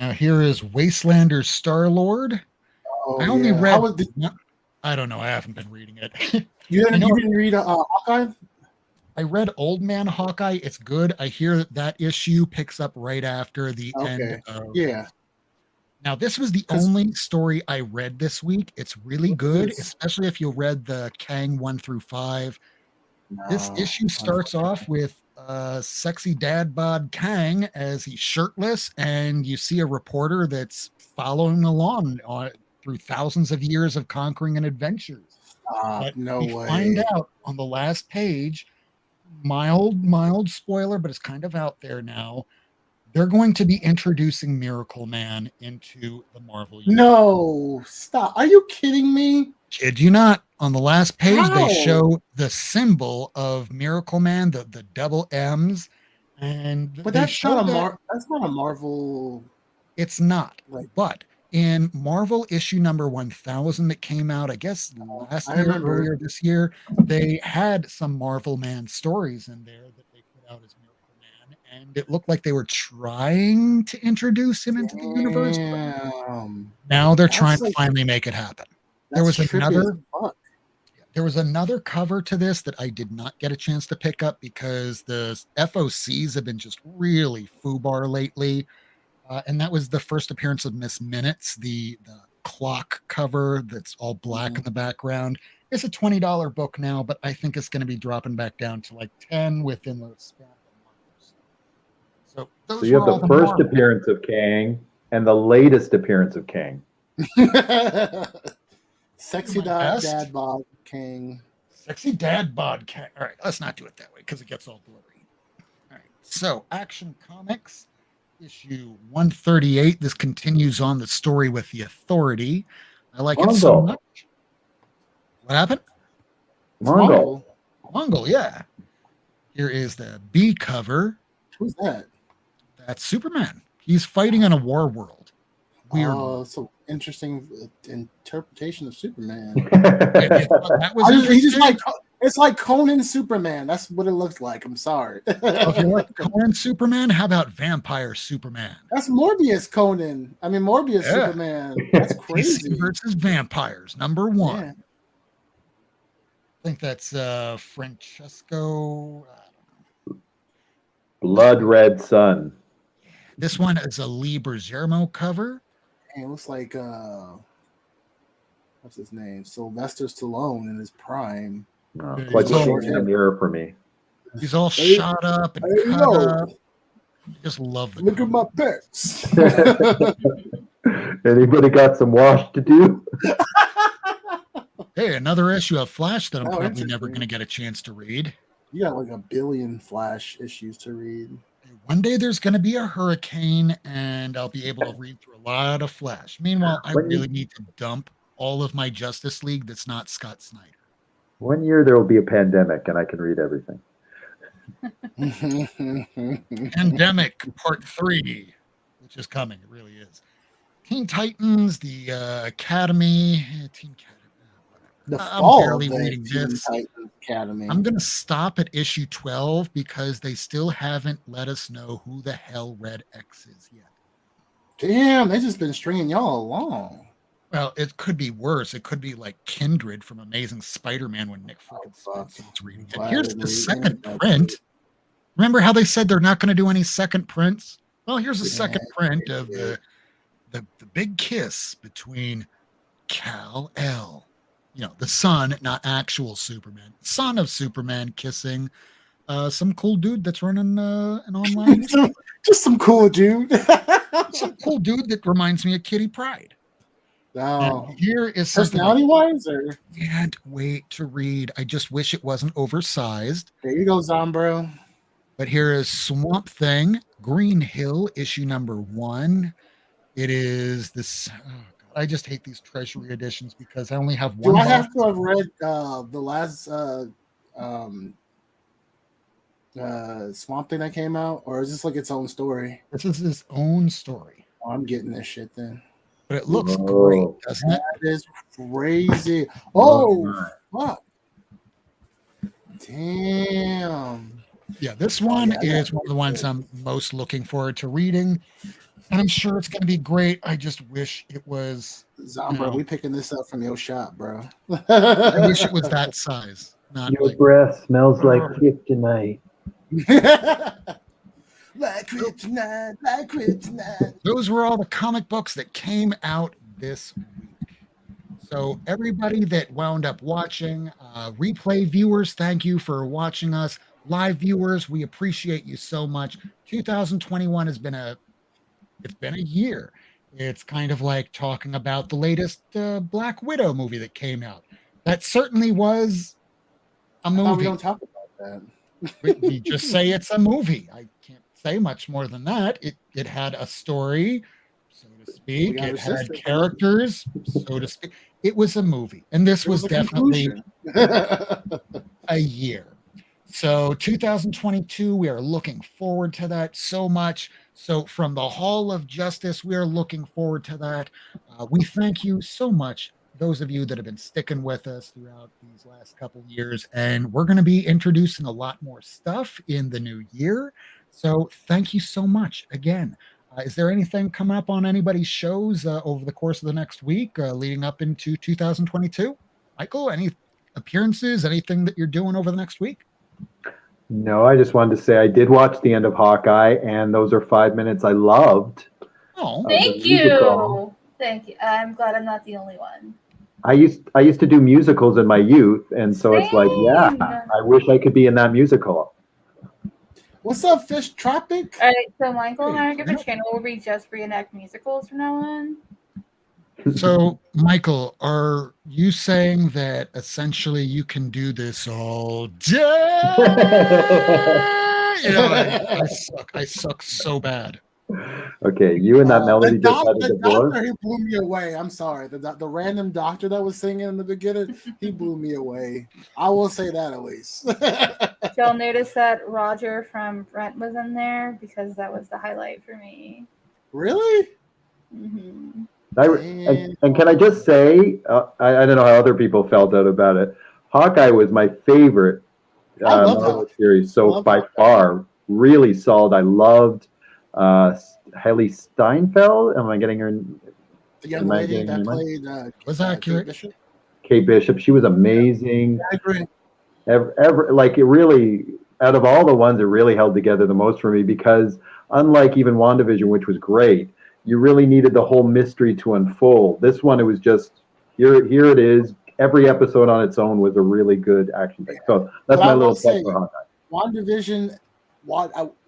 Now here is Wastelander Star-Lord. Oh, I only yeah. read. How was the, I don't know. I haven't been reading it. you I know- didn't read Hawkeye? I read Old Man Hawkeye. It's good. I hear that issue picks up right after the Okay. end of. Yeah. Now, this was the 'Cause- only story I read this week. It's really good, Yes. especially if you read the Kang 1 through 5. This No, issue starts off with sexy dad bod Kang as he's shirtless, and you see a reporter that's following along through thousands of years of conquering and adventures. But no we way. find out on the last page, mild spoiler, but it's kind of out there now. They're going to be introducing Miracleman into the Marvel universe. No, stop. Are you kidding me? Kid you not. On the last page, How? they show the symbol of Miracleman, the double M's, and But they that's show not that that's not a Marvel. it's not. Like, But in Marvel issue number 1000 that came out, I guess last I year, remember. earlier this year, they had some Marvel Man stories in there that they put out as Miracle Man, and it looked like they were trying to introduce him into the universe. But Damn. now they're That's trying to like- finally make it happen. That's was trippy another- as fuck. There was another cover to this that I did not get a chance to pick up because the FOCs have been just really foobar lately. And that was the first appearance of Miss Minutes, the clock cover that's all black in the background. It's a $20 book now, but I think it's going to be dropping back down to like 10 within the span of a month or so. So, those So you have were all the first Marvel. appearance of Kang and the latest appearance of Kang. Sexy My dad, best. dad bod king. Sexy dad bod cat. All right, let's not do it that way because it gets all blurry. All right, so Action Comics issue 138. This continues on the story with the Authority. I like it so Mongol. much. What happened? Mongol. Mongol, yeah. Here is the B cover. Who's that? That's Superman. He's fighting in a war world. Weird. Oh, so interesting interpretation of Superman. That was He just interesting. like it's like Conan Superman. That's what it looks like. I'm sorry. If you like Conan Superman, how about Vampire Superman? That's Morbius Conan. I mean Morbius Yeah. Superman. That's crazy. DC versus Vampires, number 1. Yeah. I think that's Francesco. Blood Red Sun. This one is a Lee Bergermo cover. It looks like what's his name? Sylvester Stallone in his prime. Oh, Yeah, it's like he's all- looking in a mirror for me. He's all Hey, shot up and hey, cut yo. up. Just love the Look cover. at my pecs. Anybody got some wash to do? Hey, another issue of Flash that I'm Oh, probably interesting. never going to get a chance to read. You got like 1 billion Flash issues to read. One day there's going to be a hurricane and I'll be able to read through a lot of Flash. Meanwhile, I When you- really need to dump all of my Justice League that's not Scott Snyder. One year there will be a pandemic and I can read everything. Pandemic Part 3, which is coming. It really is. Teen Titans, the Academy, Teen Academy. The I'm fall barely of the reading Teen this. Titans Academy. I'm going to stop at issue 12 because they still haven't let us know who the hell Red X is yet. Damn, they just been stringing y'all along. Well, it could be worse. It could be like Kindred from Amazing Spider-Man when Nick frickin' fuck. Spencer was reading it. Glad Here's they the didn't second do that. print. Remember how they said they're not going to do any second prints? Well, here's a second Yeah, print they of the big kiss between Kal-El, the son, not actual Superman, son of Superman, kissing some cool dude that's running an online, Just some cool dude. some cool dude that reminds me of Kitty Pryde. No. And here is something I Personality wise, or can't wait to read. I just wish it wasn't oversized. there you go, Zombro. But here is Swamp Thing, Green Hill, issue number 1. It is this. Oh God, I just hate these treasury editions because I only have one. Do I box. have to have read the last Swamp Thing that came out, or is this like its own story? This is its own story. Oh, I'm getting this shit then. But it looks Whoa. great, doesn't it? That is crazy. Oh, fuck. Damn. Yeah, this one yeah, is one of the ones I'm most looking forward to reading. And I'm sure it's going to be great. I just wish it was. Zombra, we picking this up from your shop, bro. I wish it was that size. Not Your like, breath smells like kryptonite. Like kryptonite, like kryptonite. those were all the comic books that came out this week. So everybody that wound up watching, replay viewers, thank you for watching us. Live viewers, we appreciate you so much. 2021 has been a year. It's kind of like talking about the latest Black Widow movie that came out. That certainly was a I thought we movie. don't talk about that. We just say it's a movie. I can't say much more than that. It had a story, so to speak. got It a had sister. characters, so to speak. It was a movie, and this It was a definitely conclusion. a year. So 2022, we are looking forward to that so much. So from the Hall of Justice, we are looking forward to that. We thank you so much, those of you that have been sticking with us throughout these last couple years. And we're going to be introducing a lot more stuff in the new year. So thank you so much again. Is there anything coming up on anybody's shows over the course of the next week leading up into 2022? Michael, any appearances, anything that you're doing over the next week? No, I just wanted to say I did watch the end of Hawkeye, and those are 5 minutes I loved. Oh, Thank the musical. you. Thank you. I'm glad I'm not the only one. I used to do musicals in my youth, and so it's like, yeah, Same. I wish I could be in that musical. What's up, Fish Tropic? All right, so Michael and I give a channel where we just reenact musicals from now on. so Michael, are you saying that essentially you can do this all day? I suck so bad. Okay, you and that melody The just had a doctor, divorce. he blew me away. I'm sorry. The random doctor that was singing in the beginning, he blew me away. I will say that at least. Y'all notice that Roger from Brent was in there because that was the highlight for me. Really? Mm-hmm. And can I just say, I don't know how other people felt about it. Hawkeye was my favorite I love Marvel Hawkeye. series, so by far, really solid. I loved Haley Steinfeld. Am I getting her? The young Am I lady getting her that name? played Was Kate accurate. Bishop. Kate Bishop. She was amazing. I agree. Like it really, out of all the ones, it really held together the most for me because unlike even WandaVision, which was great, you really needed the whole mystery to unfold. This one, it was just here it is. Every episode on its own was a really good action thing. So that's But my I will little say, plug for Hawkeye. WandaVision,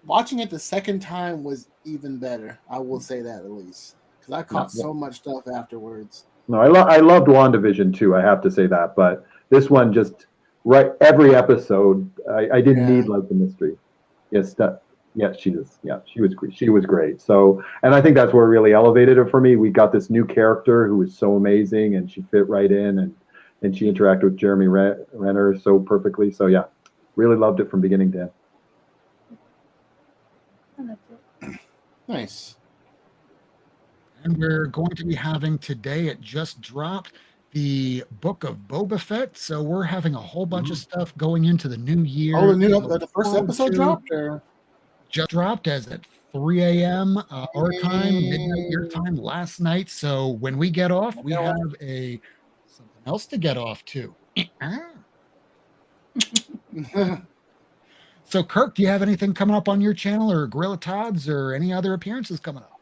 watching it the second time was even better. I will say that at least because I caught so much stuff afterwards. No, I loved WandaVision too. I have to say that, but this one just every episode. I didn't need like the mystery. Yes, she was great. So, and I think that's where it really elevated it for me. We got this new character who was so amazing, and she fit right in, and she interacted with Jeremy Renner so perfectly. So yeah, really loved it from beginning to end. Nice. And we're going to be having today, it just dropped, the book of Boba Fett. So we're having a whole bunch of stuff going into the new year. Oh, the first episode dropped? Or? Just dropped as at 3 a.m. Our time, midnight your time last night. So when we get off, we have something else to get off to. So Kirk, do you have anything coming up on your channel or Gorilla Todd's or any other appearances coming up?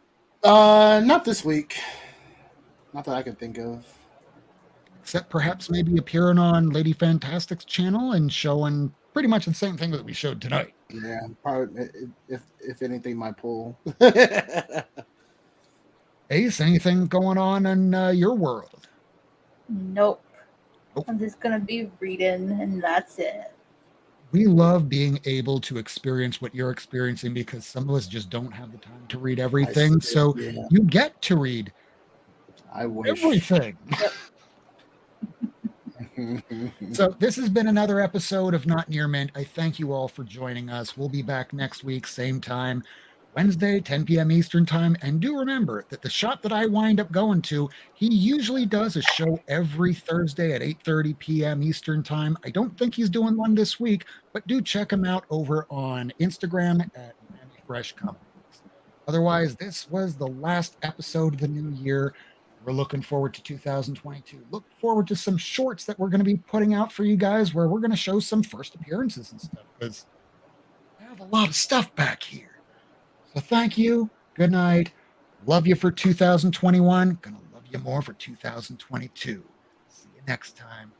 Not this week. Not that I can think of. Except perhaps maybe appearing on Lady Fantastic's channel and showing pretty much the same thing that we showed tonight. Yeah, probably. If anything, my pull. Ace, anything going on in your world? Nope. I'm just gonna be reading, and that's it. we love being able to experience what you're experiencing because some of us just don't have the time to read everything. So you get to read everything. So this has been another episode of Not Near Mint. I thank you all for joining us. We'll be back next week, same time, Wednesday, 10 p.m. Eastern time. And do remember that the shop that I wind up going to, he usually does a show every Thursday at 8:30 p.m. Eastern time. I don't think he's doing one this week, but do check him out over on Instagram at Miami Fresh Comics. Otherwise, this was the last episode of the new year. We're looking forward to 2022. Look forward to some shorts that we're going to be putting out for you guys where we're going to show some first appearances and stuff because I have a lot of stuff back here. So thank you. Good night. Love you for 2021. Gonna love you more for 2022. See you next time.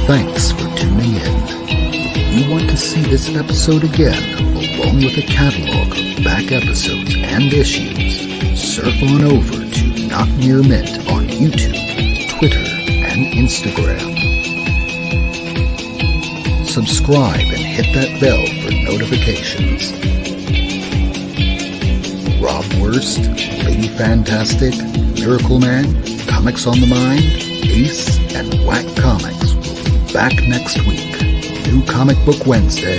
Thanks for tuning in. If you want to see this episode again, along with a catalog of back episodes and issues, surf on over to Not Near Mint on YouTube, Twitter, and Instagram. Subscribe and hit that bell for notifications. Rob Wurst, Lady Fantastic, Miracleman, Comics on the Mind, Ace, and Whack Comics back next week. New Comic Book Wednesday,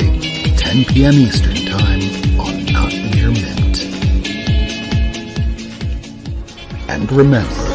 10 p.m. Eastern Time on Not Near Mint. And remember,